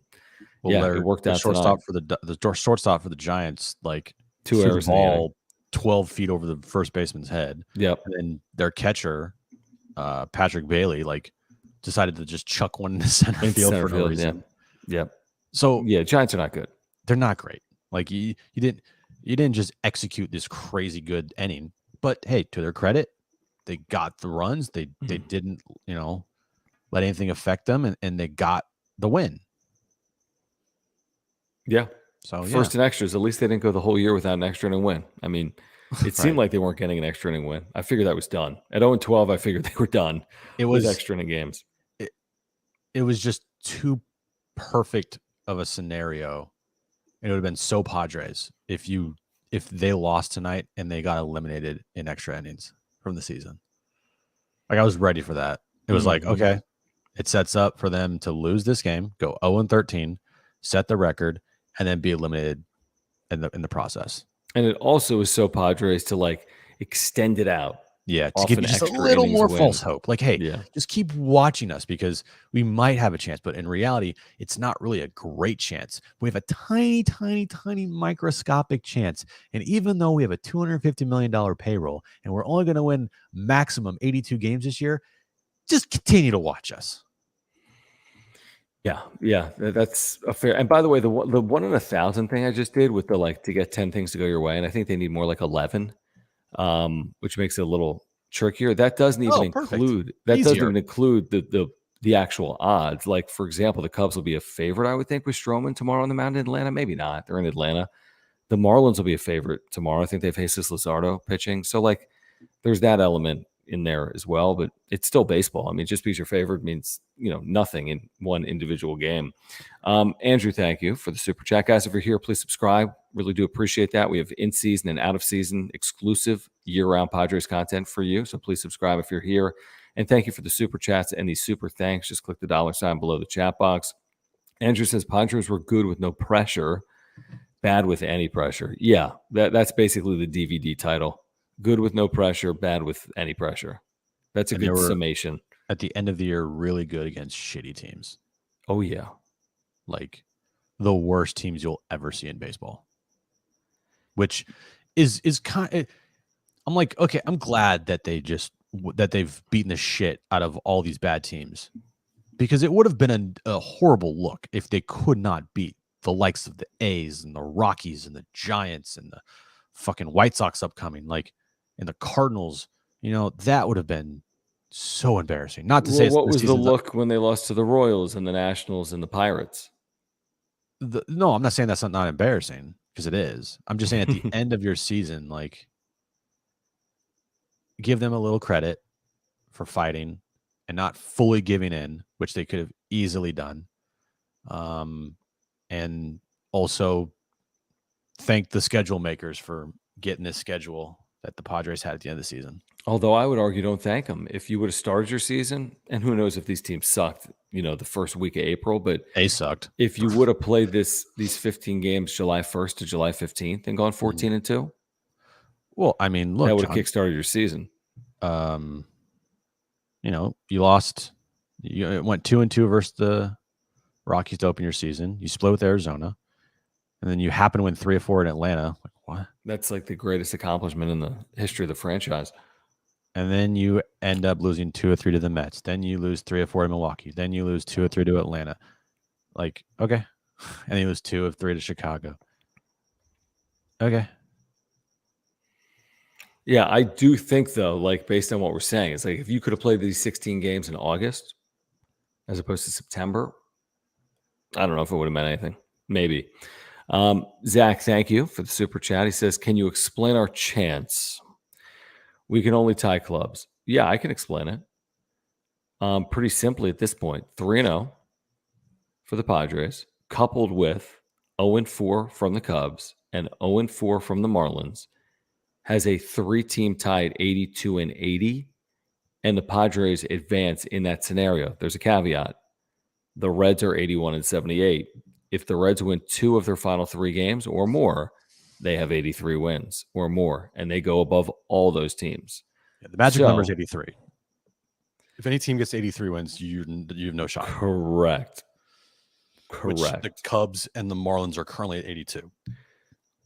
it worked out. Shortstop for the shortstop for the Giants, like 2 errors, ball 12 feet over the first baseman's head. Yep. And then their catcher, Patrick Bailey, like decided to just chuck one into center field for no reason. Yeah. Yep. So Giants are not good. They're not great. Like you didn't just execute this crazy good inning. But hey, to their credit, they got the runs. They didn't, let anything affect them, and they got the win. Yeah. So first in extras. At least they didn't go the whole year without an extra inning win. I mean, it seemed like they weren't getting an extra inning win. I figured that was done. At 0-12, I figured they were done. It was extra inning games. It was just too perfect of a scenario. It would have been so Padres if they lost tonight and they got eliminated in extra innings from the season. Like, I was ready for that. It was like, okay, it sets up for them to lose this game, go 0-13, set the record, and then be eliminated in the process. And it also is so Padres to like extend it out. Yeah, to give you just a little more false hope. Like, hey, just keep watching us because we might have a chance. But in reality, it's not really a great chance. We have a tiny, tiny, tiny microscopic chance. And even though we have a $250 million payroll and we're only going to win maximum 82 games this year, just continue to watch us. Yeah, that's a fair. And by the way, the 1 in 1,000 thing I just did with the like to get 10 things to go your way, and I think they need more like 11. Which makes it a little trickier. That doesn't even include the actual odds. Like, for example, the Cubs will be a favorite, I would think, with Stroman tomorrow on the mound in Atlanta. Maybe not. They're in Atlanta. The Marlins will be a favorite tomorrow. I think they have Jesus Luzardo pitching. So, like, there's that element in there as well, but it's still baseball. I mean, just because you're favored means, nothing in one individual game. Andrew, thank you for the super chat. Guys, if you're here, please subscribe. Really do appreciate that. We have in-season and out-of-season exclusive year-round Padres content for you, so please subscribe if you're here. And thank you for the super chats and the super thanks. Just click the $ below the chat box. Andrew says Padres were good with no pressure, bad with any pressure. Yeah, that's basically the DVD title. Good with no pressure, bad with any pressure. That's a good summation. At the end of the year, really good against shitty teams. Oh, yeah. Like the worst teams you'll ever see in baseball. Which is kind of, I'm like, okay, I'm glad that they've beaten the shit out of all these bad teams. Because it would have been a horrible look if they could not beat the likes of the A's and the Rockies and the Giants and the fucking White Sox upcoming, and the Cardinals. That would have been so embarrassing. Not to say what was the look when they lost to the Royals and the Nationals and the Pirates? No, I'm not saying that's not embarrassing, because it is. I'm just saying at the end of your season, give them a little credit for fighting and not fully giving in, which they could have easily done. And also thank the schedule makers for getting this schedule that the Padres had at the end of the season. Although I would argue, don't thank them. If you would have started your season, and who knows if these teams sucked, the first week of April, but they sucked. If you would have played these 15 games July 1st to July 15th and gone 14-2, well, I mean, look, that would have kickstarted your season. You lost. You went 2-2 versus the Rockies to open your season. You split with Arizona, and then you happen to win 3 or 4 in Atlanta. Like, what? That's like the greatest accomplishment in the history of the franchise. And then you end up losing 2 or 3 to the Mets. Then you lose 3 or 4 to Milwaukee. Then you lose 2 or 3 to Atlanta. Okay. And then you lose 2 or 3 to Chicago. Okay. Yeah, I do think, though, based on what we're saying, it's like if you could have played these 16 games in August as opposed to September, I don't know if it would have meant anything. Maybe. Zach, thank you for the super chat. He says, can you explain our chance? We can only tie clubs. Yeah, I can explain it. Pretty simply at this point, 3-0 for the Padres, coupled with 0-4 from the Cubs and 0-4 from the Marlins, has a 3-team tie at 82-80, and the Padres advance in that scenario. There's a caveat. The Reds are 81-78. If the Reds win 2 of their final 3 games or more, they have 83 wins or more, and they go above all those teams. Yeah, the magic number is 83. If any team gets 83 wins, you have no shot. Correct. Which the Cubs and the Marlins are currently at 82.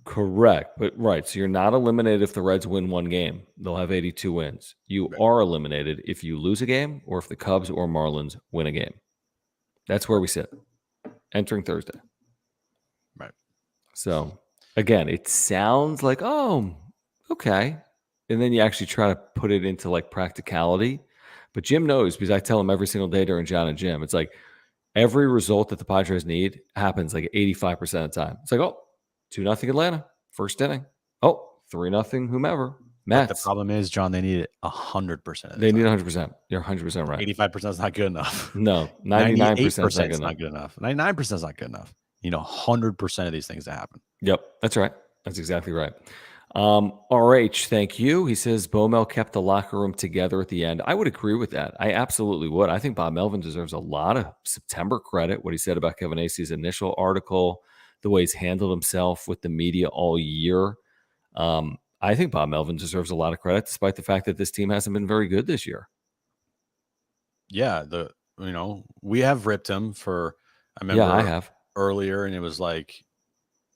Correct. But right. So you're not eliminated if the Reds win 1 game. They'll have 82 wins. You are eliminated if you lose a game or if the Cubs or Marlins win a game. That's where we sit entering Thursday. Right. So again, it sounds like, oh, okay. And then you actually try to put it into practicality. But Jim knows, because I tell him every single day during John and Jim, it's like every result that the Padres need happens 85% of the time. It's like, 2-0 Atlanta, first inning. 3-0 whomever. Mets. But the problem is, John, they need it 100%. They need 100%. You're 100% right. 85% is not good enough. No, 99% is not good enough. 99% is not good enough. 100% of these things to happen. Yep, that's right. That's exactly right. RH, thank you. He says Baumel kept the locker room together at the end. I would agree with that. I absolutely would. I think Bob Melvin deserves a lot of September credit. What he said about Kevin Acey's initial article, the way he's handled himself with the media all year. I think Bob Melvin deserves a lot of credit, despite the fact that this team hasn't been very good this year. Yeah, we have ripped him for. I remember. Yeah, I have earlier, and it was like,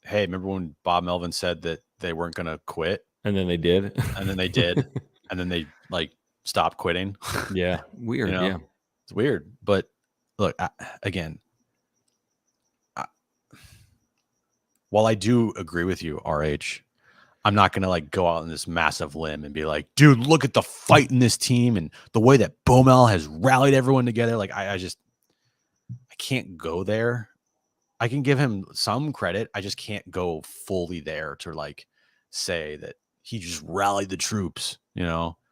hey, remember when Bob Melvin said that they weren't going to quit, and then they did, and then they did, and then they stopped quitting. Yeah, weird. Yeah, it's weird. But look, while I do agree with you, RH. I'm not going to go out on this massive limb and be like, dude, look at the fight in this team and the way that Baumel has rallied everyone together. I can't go there. I can give him some credit. I just can't go fully there to say that he just rallied the troops,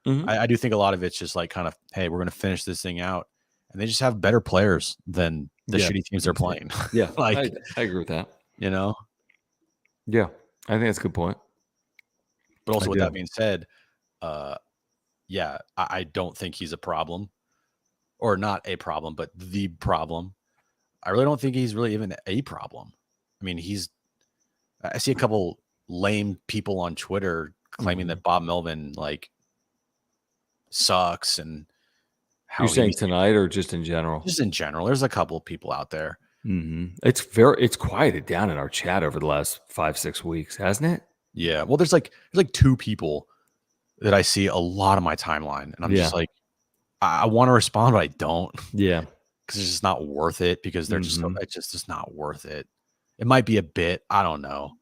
Mhm. I do think a lot of it's just like kind of, hey, we're going to finish this thing out, and they just have better players than the Yeah. shitty teams they're playing. Yeah. Like, I agree with that. you know. Yeah. I think that's a good point. But I also, with do. that being said, uh, yeah, I don't think he's a problem, or not a problem, but the problem. I really don't think he's really even a problem. I mean, I see a couple lame people on Twitter claiming Mhm. that Bob Melvin like sucks and You're how saying he's tonight or just in general? just in general. There's a couple of people out there. It's quieted down in our chat over the last 5-6 weeks, hasn't it? Yeah. Well, there's like two people that I see a lot of my timeline, and I'm Yeah. just like, I want to respond, but I don't Yeah. because it's just not worth it. Because they're just Mhm. it's just not worth it. It might be a bit, I don't know,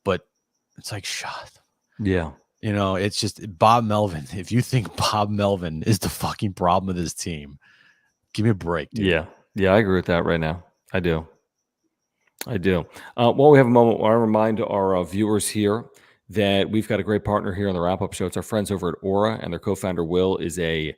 but it's like shut. Yeah. It's just Bob Melvin. If you think Bob Melvin is the fucking problem of this team, give me a break, dude. Yeah. Yeah, I agree with that right now. I do. I do. While we have a moment, I want to remind our viewers here that we've got a great partner here on the wrap up show. It's our friends over at Aura, and their co founder, Will, is a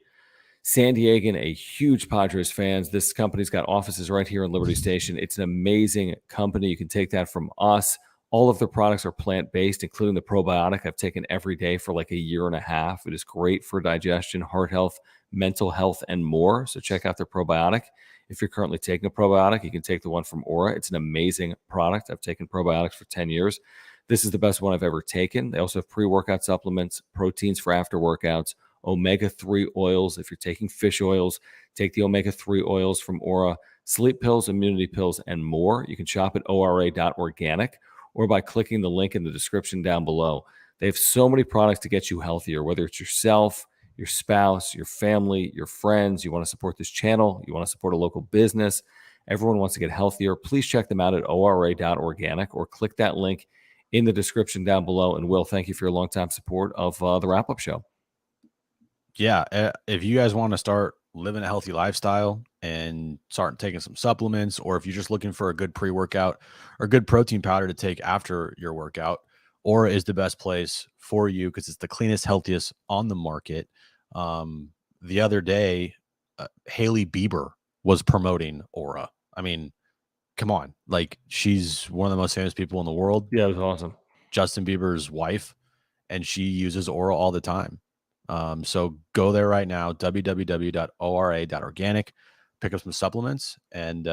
San Diegan, a huge Padres fans. This company's got offices right here in Liberty Station. It's an amazing company. You can take that from us. All of their products are plant based, including the probiotic I've taken every day for like a year and a half. It is great for digestion, heart health, mental health, and more. So check out their probiotic. If you're currently taking a probiotic, you can take the one from Aura. It's an amazing product. I've taken probiotics for 10 years. This is the best one I've ever taken. They also have pre workout supplements, proteins for after workouts, omega-3 oils. If you're taking fish oils, take the omega-3 oils from Aura, sleep pills, immunity pills, and more. You can shop at ora.organic or by clicking the link in the description down below. They have so many products to get you healthier, whether it's yourself, your spouse, your family, your friends. You want to support this channel, you want to support a local business. Everyone wants to get healthier. Please check them out at ora.organic or click that link in the description down below. And Will, thank you for your longtime support of the wrap up show. Yeah. If you guys want to start living a healthy lifestyle and start taking some supplements, or if you're just looking for a good pre-workout or good protein powder to take after your workout, Aura is the best place for you because it's the cleanest, healthiest on the market. The other day, Haley Bieber was promoting Aura. I mean, come on, like she's one of the most famous people in the world, Yeah, it was awesome. Justin Bieber's wife, and she uses Aura all the time. So go there right now, www.ora.organic, pick up some supplements, and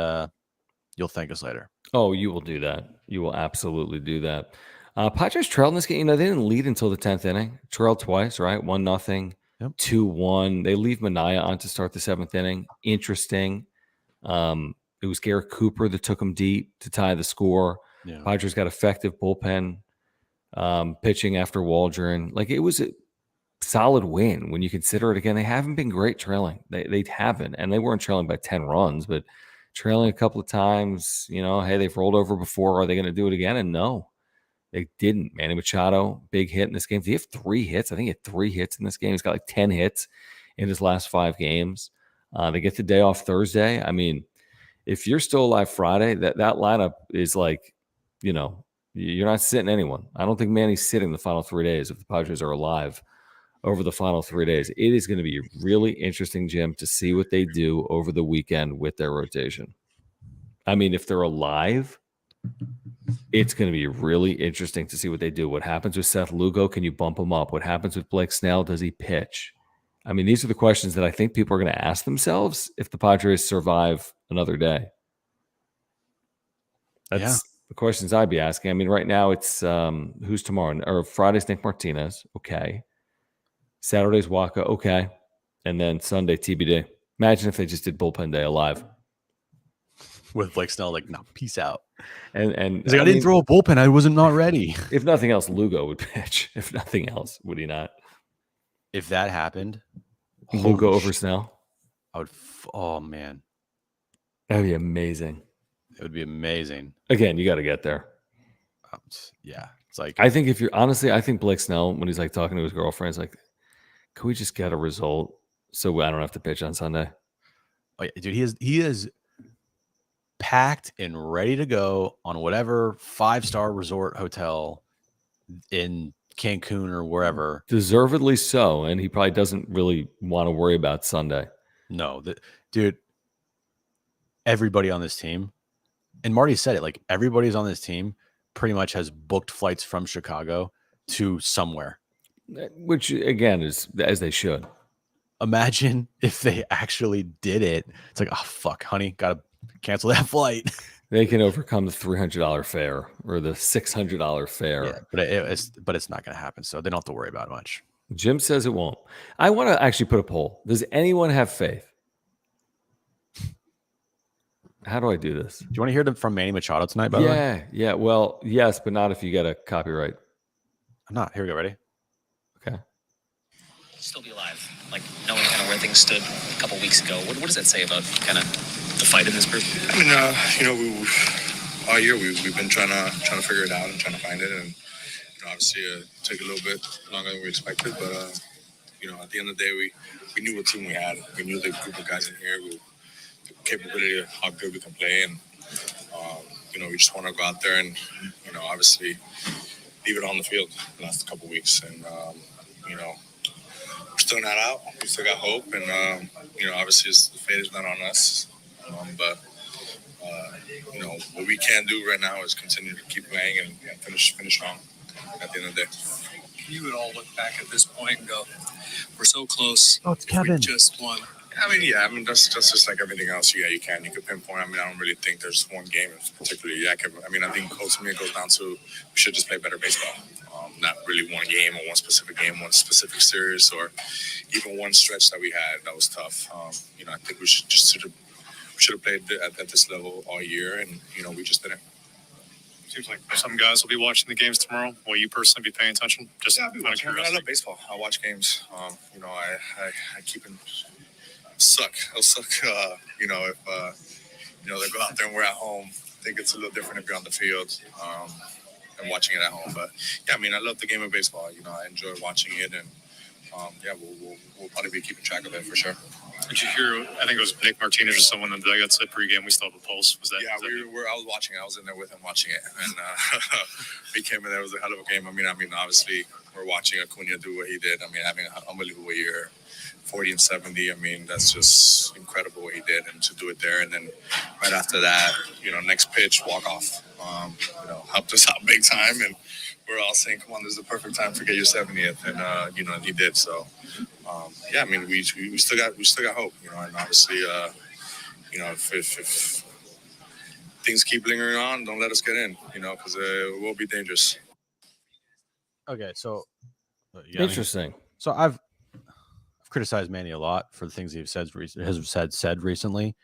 you'll thank us later. Oh, you will do that. You will absolutely do that. Padres trailed in this game. They didn't lead until the 10th inning. Trailed twice, right? 1-0, Yep. 2-1. They leave Mania on to start the 7th inning. Interesting. It was Garrett Cooper that took them deep to tie the score. Yeah. Padres got effective bullpen pitching after Waldron. Like it was a solid win when you consider it. Again, they haven't been great trailing. They haven't, and they weren't trailing by 10 runs, but trailing a couple of times. Hey, they've rolled over before. Are they going to do it again? And no, they didn't. Manny Machado, big hit in this game. Did he have 3 hits? I think he had 3 hits in this game. He's got like 10 hits in his last 5 games. They get the day off Thursday. I mean, if you're still alive Friday, that lineup is like, you're not sitting anyone. I don't think Manny's sitting the final 3 days if the Padres are alive over the final 3 days. It is going to be really interesting, Jim, to see what they do over the weekend with their rotation. I mean, if they're alive, it's going to be really interesting to see what they do. What happens with Seth Lugo? Can you bump him up? What happens with Blake Snell? Does he pitch? I mean, these are the questions that I think people are going to ask themselves if the Padres survive another day. That's the questions I'd be asking. I mean, right now it's who's tomorrow? Or Friday's Nick Martinez. Okay. Saturday's Waka. Okay. And then Sunday TBD. Imagine if they just did bullpen day alive. With Blake Snell, like, no, peace out. And he's like, I didn't throw a bullpen. I wasn't not ready. If nothing else, Lugo would pitch. If nothing else, would he not? If that happened, Lugo over Snell, I would. Oh man, that would be amazing. It would be amazing. Again, you got to get there. Yeah, it's like I think if you're honestly, I think Blake Snell, when he's like talking to his girlfriend, is like, "Can we just get a result so I don't have to pitch on Sunday?" Oh yeah, dude, he is packed and ready to go on whatever 5-star resort hotel in Cancun or wherever. Deservedly so, and he probably doesn't really want to worry about Sunday. No, dude, everybody on this team, and Marty said it, like everybody's on this team pretty much has booked flights from Chicago to somewhere. Which, again, is as they should. Imagine if they actually did it. It's like, oh, fuck, honey, got to cancel that flight. They can overcome the $300 fare or the $600 fare. Yeah, but it's not going to happen, so they don't have to worry about it much. Jim says it won't. I want to actually put a poll. Does anyone have faith? How do I do this? Do you want to hear from Manny Machado tonight, by the way? Yeah. Well, yes, but not if you get a copyright. I'm not. Here we go. Ready? Okay. Still be alive, like knowing kind of where things stood a couple weeks ago. What does that say about kind of the fight in this group? I mean, all year we've been trying to figure it out and trying to find it, and obviously took a little bit longer than we expected, but at the end of the day, we knew what team we had. We knew the group of guys in here, the capability of how good we can play, and we just want to go out there and obviously leave it on the field the last couple of weeks, and we're still not out. We still got hope, and obviously the fate is not on us, but what we can do right now is continue to keep playing and finish strong at the end of the day. You would all look back at this point and go, "We're so close." Oh, it's Kevin. We just won. I mean, that's just like everything else. Yeah, you can pinpoint. I mean, I don't really think there's one game particularly. I think ultimately it goes down to we should just play better baseball. Not really one game or one specific game, one specific series, or even one stretch that we had that was tough. I think we should have played at this level all year, and we just didn't. Seems like some guys will be watching the games tomorrow. Will you personally be paying attention? Just I'll be watching. I love baseball. I watch games. I keep in. It'll suck. If they go out there and we're at home. I think it's a little different if you're on the field and watching it at home. But yeah, I mean, I love the game of baseball. I enjoy watching it, and we'll probably be keeping track of it for sure. Did you hear? I think it was Nick Martinez or someone in the dugout said pregame we still have a pulse. Was that? Yeah, I was watching. I was in there with him watching it, and we came in there. It was a hell of a game. I mean, obviously we're watching Acuna do what he did. I mean, having an unbelievable year. 40 and 70. I mean, that's just incredible what he did, and to do it there. And then right after that, next pitch, walk off, helped us out big time. And we're all saying, come on, this is the perfect time to get your 70th. And, he did. So, I mean, we still got hope, and obviously, if things keep lingering on, don't let us get in, because it will be dangerous. Okay. So Interesting. So I've criticized Manny a lot for the things he said recently.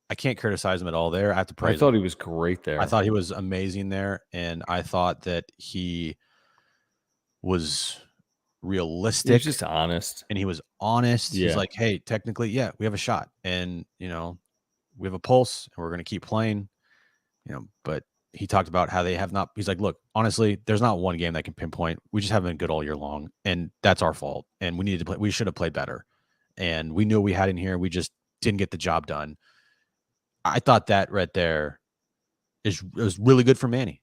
I can't criticize him at all there. I have to praise him. I thought he was great there. I thought he was amazing there, and I thought that he was realistic. He was just honest. And he was honest. Yeah. He's like, hey, technically, yeah, we have a shot, and we have a pulse, and we're going to keep playing. But he talked about how they have not. He's like, look, honestly, there's not one game that can pinpoint. We just haven't been good all year long, and that's our fault. And we needed to play. We should have played better, and we knew we had in here. We just didn't get the job done. I thought that right there was really good for Manny,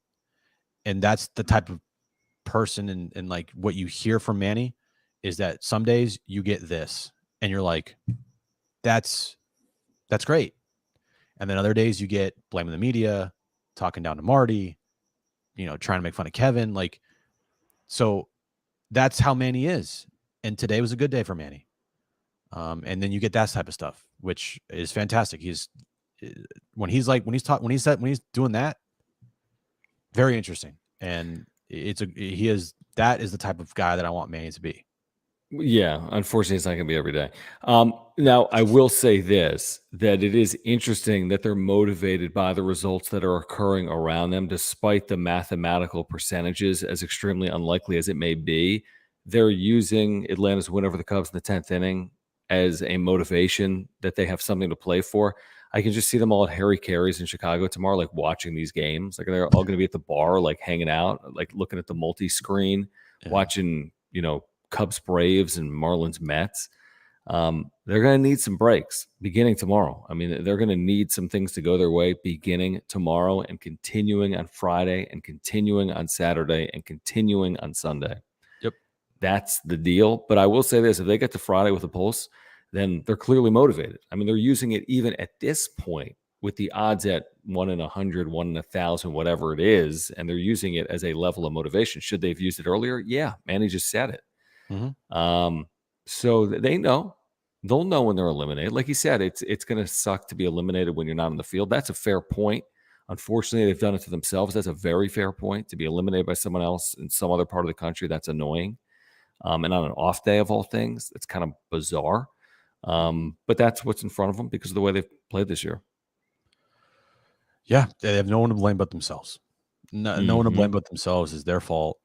and that's the type of person and like what you hear from Manny is that some days you get this, and you're like, that's great, and then other days you get blaming the media, talking down to Marty, trying to make fun of Kevin. Like, so that's how Manny is. And today was a good day for Manny. And then you get that type of stuff, which is fantastic. When he's doing that, very interesting. And that is the type of guy that I want Manny to be. Yeah, unfortunately, it's not going to be every day. Now, I will say this, that it is interesting that they're motivated by the results that are occurring around them, despite the mathematical percentages, as extremely unlikely as it may be. They're using Atlanta's win over the Cubs in the 10th inning as a motivation that they have something to play for. I can just see them all at Harry Carey's in Chicago tomorrow, like watching these games. Like they're all going to be at the bar, like hanging out, like looking at the multi-screen, watching, Cubs Braves and Marlins Mets. They're going to need some breaks beginning tomorrow. I mean, they're going to need some things to go their way beginning tomorrow and continuing on Friday and continuing on Saturday and continuing on Sunday. Yep. That's the deal. But I will say this, if they get to Friday with a pulse, then they're clearly motivated. I mean, they're using it even at this point with the odds at 1 in 100, 1 in 1,000, whatever it is, and they're using it as a level of motivation. Should they have used it earlier? Yeah, Manny just said it. Mm-hmm. So they know. They'll know when they're eliminated. Like he said, it's going to suck to be eliminated when you're not on the field. That's a fair point. Unfortunately, they've done it to themselves. That's a very fair point. To be eliminated by someone else in some other part of the country, that's annoying. And on an off day of all things, it's kind of bizarre. But that's what's in front of them because of the way they've played this year. Yeah, they have no one to blame but themselves. No one to blame but themselves. Is their fault.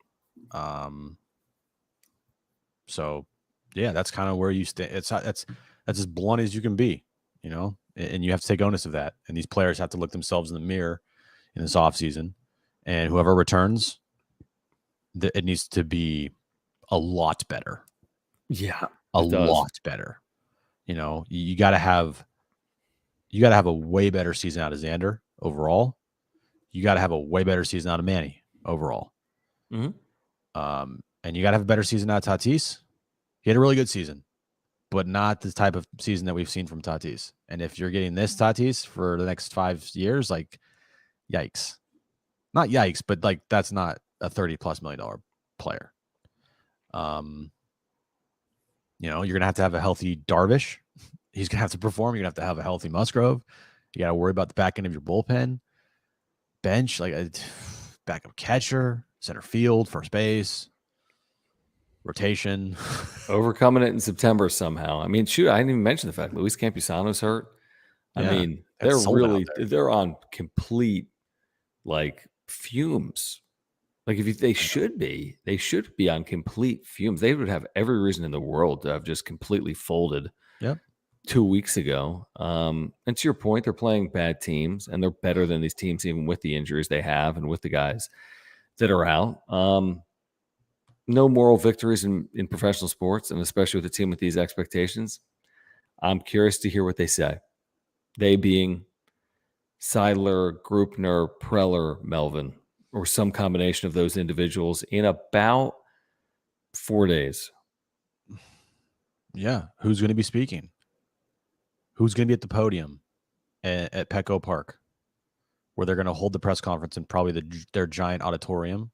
So, yeah, that's kind of where you stay. That's as blunt as you can be, you know, and you have to take onus of that. And these players have to look themselves in the mirror in this offseason. And whoever returns, it needs to be a lot better. Yeah, a lot better. You know, you got to have a way better season out of Xander overall. You got to have a way better season out of Manny overall. Mm-hmm. And you got to have a better season out of Tatis. He had a really good season, but not the type of season that we've seen from Tatis. And if you're getting this Tatis for the next 5 years, like, yikes. Not yikes, but like that's not a $30+ million player. You know, you're gonna have a healthy Darvish. He's gonna have to perform. You're gonna have a healthy Musgrove. You got to worry about the back end of your bullpen, bench, like a backup catcher, center field, first base, rotation. Overcoming it in September somehow. I mean, shoot, I didn't even mention the fact Luis Camposano's hurt. I mean, they're on complete like fumes. Like they should be on complete fumes. They would have every reason in the world to have just completely folded. Yep. 2 weeks ago. And to your point, they're playing bad teams and they're better than these teams, even with the injuries they have and with the guys that are out. No moral victories in professional sports, and especially with a team with these expectations. I'm curious to hear what they say. They being Seidler, Grupner, Preller, Melvin, or some combination of those individuals in about 4 days. Yeah. Who's going to be speaking? Who's going to be at the podium at Petco Park, where they're going to hold the press conference in probably their giant auditorium?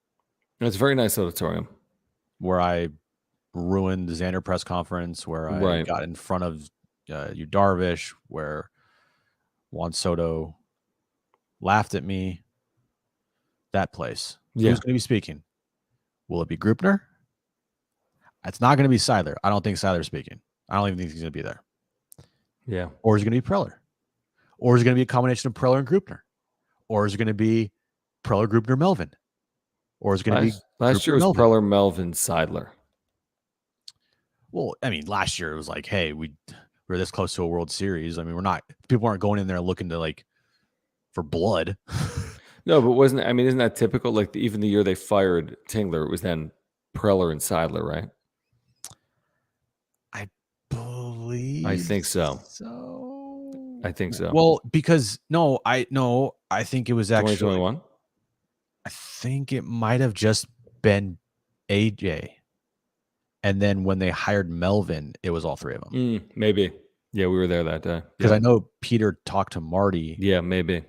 It's a very nice auditorium. Where I ruined the Xander press conference, where I got in front of you Darvish, where Juan Soto laughed at me. That place. Yeah. Who's going to be speaking? Will it be Grupner? It's not going to be Seidler. I don't think Seidler's speaking. I don't even think he's going to be there. Yeah. Or is it going to be Preller? Or is it going to be a combination of Preller and Grupner? Or is it going to be Preller, Grupner, Melvin? Or is it going to be last year was Melvin? Preller, Melvin, Seidler. Well, I mean, last year it was like, hey, we're this close to a World Series. I mean, people aren't going in there looking to for blood. No, but isn't that typical? Like even the year they fired Tingler, it was then Preller and Seidler, right? I think so. I think so. Well, because I think it was actually 2021. I think it might have just been AJ. And then when they hired Melvin, it was all three of them. Maybe. Yeah, we were there that day. Because I know Peter talked to Marty. Yeah, maybe.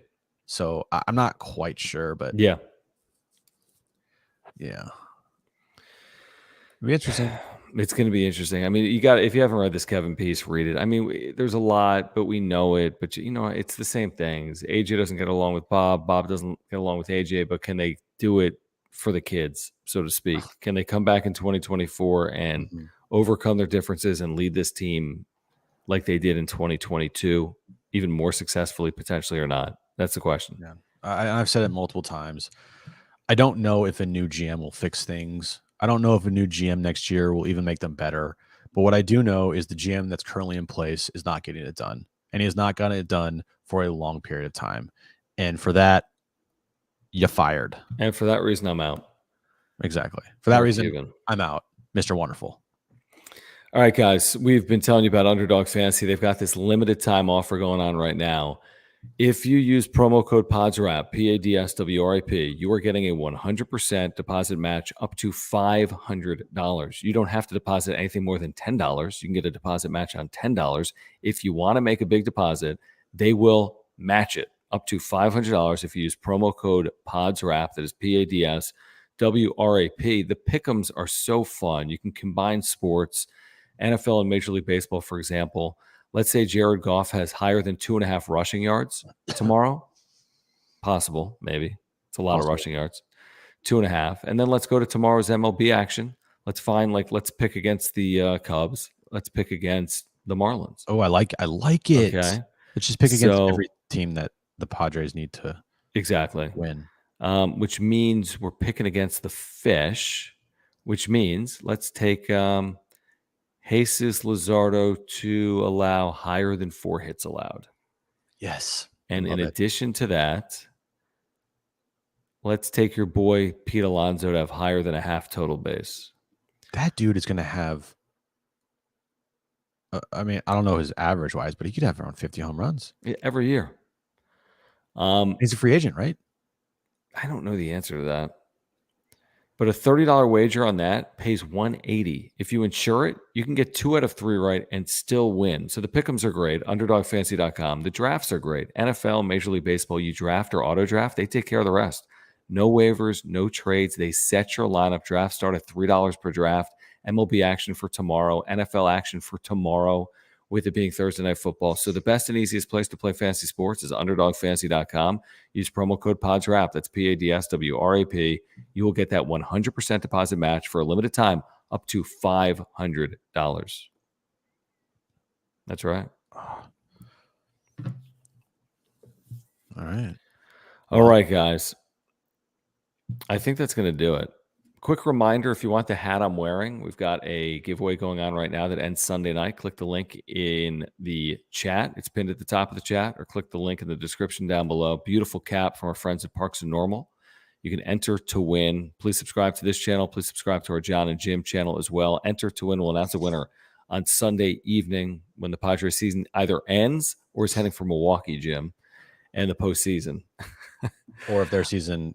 So I'm not quite sure, but yeah. It'll be interesting. It's going to be interesting. I mean, if you haven't read this Kevin piece, read it. I mean, there's a lot, but we know it. But it's the same things. AJ doesn't get along with Bob. Bob doesn't get along with AJ. But can they do it for the kids, so to speak? Can they come back in 2024 and overcome their differences and lead this team like they did in 2022, even more successfully, potentially, or not? That's the question. Yeah, I've said it multiple times. I don't know if a new GM will fix things. I don't know if a new GM next year will even make them better. But what I do know is the GM that's currently in place is not getting it done. And he has not gotten it done for a long period of time. And for that, you're fired. And for that reason, I'm out. Exactly. For that reason, I'm out. Mr. Wonderful. All right, guys, we've been telling you about Underdog Fantasy. They've got this limited time offer going on right now. If you use promo code PODSWRAP, PADSWRAP, you are getting a 100% deposit match up to $500. You don't have to deposit anything more than $10. You can get a deposit match on $10. If you want to make a big deposit, they will match it up to $500 if you use promo code PODSWRAP. That is PADSWRAP. The pick'ems are so fun. You can combine sports, NFL and Major League Baseball, for example. Let's say Jared Goff has higher than 2.5 rushing yards tomorrow. Possible, maybe. It's a lot of rushing yards. 2.5. And then let's go to tomorrow's MLB action. Let's pick against the Cubs. Let's pick against the Marlins. Oh, I like it. Okay. Let's just pick against every team that the Padres need to win. Which means we're picking against the Fish, which means let's take Jesus Luzardo to allow higher than 4 hits allowed. Yes. And in addition to that, let's take your boy Pete Alonso to have higher than a half total base. That dude is going to have, I don't know his average wise, but he could have around 50 home runs every year. He's a free agent, right? I don't know the answer to that. But a $30 wager on that pays $180. If you insure it, you can get 2 out of 3 right and still win. So the pick'ems are great. UnderdogFantasy.com. The drafts are great. NFL, Major League Baseball, you draft or auto draft, they take care of the rest. No waivers, no trades. They set your lineup. Draft start at $3 per draft. MLB action for tomorrow. NFL action for tomorrow, with it being Thursday Night Football. So the best and easiest place to play fantasy sports is UnderdogFantasy.com. Use promo code PODSWRAP. That's PADSWRAP. You will get that 100% deposit match for a limited time up to $500. That's right. All right, guys. I think that's going to do it. Quick reminder, if you want the hat I'm wearing, we've got a giveaway going on right now that ends Sunday night. Click the link in the chat. It's pinned at the top of the chat, or click the link in the description down below. Beautiful cap from our friends at Parks and Normal. You can enter to win. Please subscribe to this channel. Please subscribe to our John and Jim channel as well. Enter to win. We'll announce a winner on Sunday evening when the Padres season either ends or is heading for Milwaukee, Jim, and the postseason. Or if their season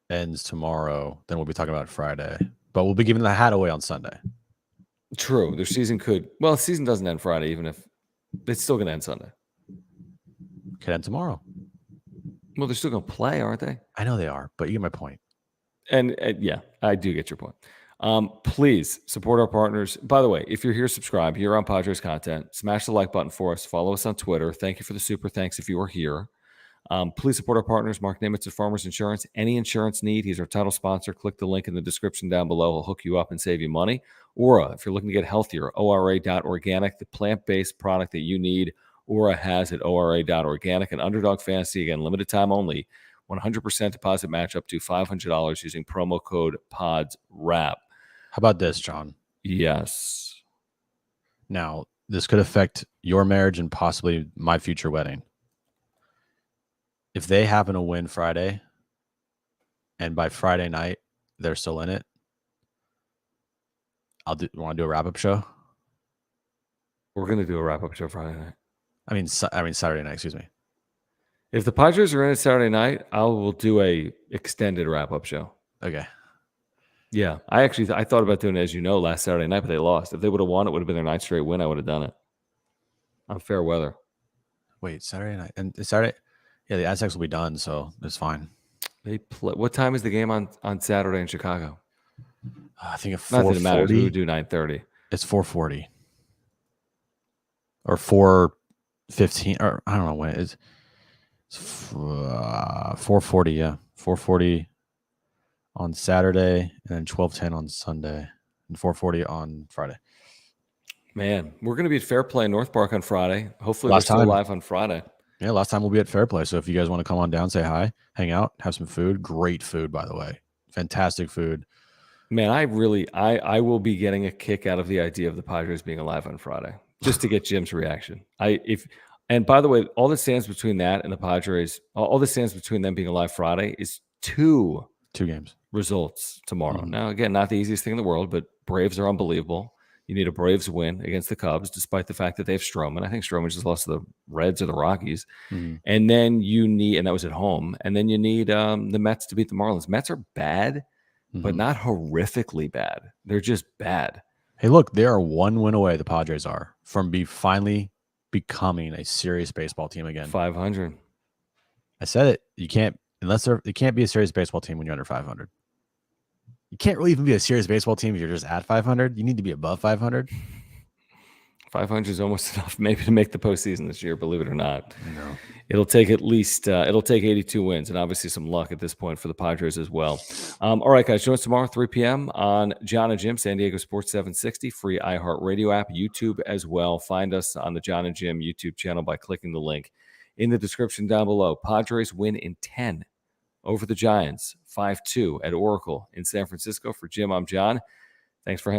ends tomorrow, then we'll be talking about it Friday. But we'll be giving the hat away on Sunday. True. Their season the season doesn't end Friday, even if it's still going to end Sunday. Could end tomorrow. Well, they're still going to play, aren't they? I know they are, but you get my point. And yeah, I do get your point. Please support our partners. By the way, if you're here, subscribe. You're on Padres content. Smash the like button for us. Follow us on Twitter. Thank you for the super thanks if you are here. Please support our partners, Mark Nimitz at Farmers Insurance. Any insurance need, he's our title sponsor. Click the link in the description down below. He'll hook you up and save you money. Aura, if you're looking to get healthier, ORA.organic, the plant-based product that you need. Aura has at ORA.organic. And Underdog Fantasy, again, limited time only. 100% deposit match up to $500 using promo code PODSWRAP. How about this, John? Yes. Now, this could affect your marriage and possibly my future wedding. If they happen to win Friday, and by Friday night they're still in it, want to do a wrap-up show? We're going to do a wrap-up show Friday night. I mean Saturday night, excuse me. If the Padres are in it Saturday night, I will do a extended wrap-up show. Okay. Yeah. I thought about doing it, as you know, last Saturday night, but they lost. If they would have won, it would have been their 9th straight win. I would have done it on fair weather. Wait, Saturday night. And Saturday... Yeah, the Aztecs will be done, so it's fine. They play. What time is the game on Saturday in Chicago? I think at 4:40. Nothing matters. We would do 9:30. It's 4:40 or 4:15, or I don't know when it is. It's 4:40. Yeah, 4:40 on Saturday, and then 12:10 on Sunday, and 4:40 on Friday. Man, we're going to be at Fair Play North Park on Friday. Hopefully, we're still live on Friday. Yeah, last time we'll be at Fair Play. So if you guys want to come on down, say hi, hang out, have some food. Great food, by the way. Fantastic food. Man, I will be getting a kick out of the idea of the Padres being alive on Friday, just to get Jim's reaction. And by the way, all that stands between that and the Padres, all that stands between them being alive Friday is two games results tomorrow. Now, again, not the easiest thing in the world, but Braves are unbelievable. You need a Braves win against the Cubs, despite the fact that they have Stroman. I think Stroman just lost to the Reds or the Rockies. Mhm. And then you need, and that was at home. And then you need the Mets to beat the Marlins. Mets are bad, but Mhm. not horrifically bad. They're just bad. Hey, look, they are 1 win away. The Padres are from finally becoming a serious baseball team again. 500. I said it. You can't you can't be a serious baseball team when you're under 500. You can't really even be a serious baseball team if you're just at 500. You need to be above 500. 500 is almost enough maybe to make the postseason this year, believe it or not. I know. It'll take at least it'll take 82 wins and obviously some luck at this point for the Padres as well. All right, guys, join us tomorrow 3 p.m. on John and Jim, San Diego Sports 760, free iHeartRadio app, YouTube as well. Find us on the John and Jim YouTube channel by clicking the link in the description down below. Padres win in 10 over the Giants, 5-2 at Oracle in San Francisco. For Jim, I'm John. Thanks for hanging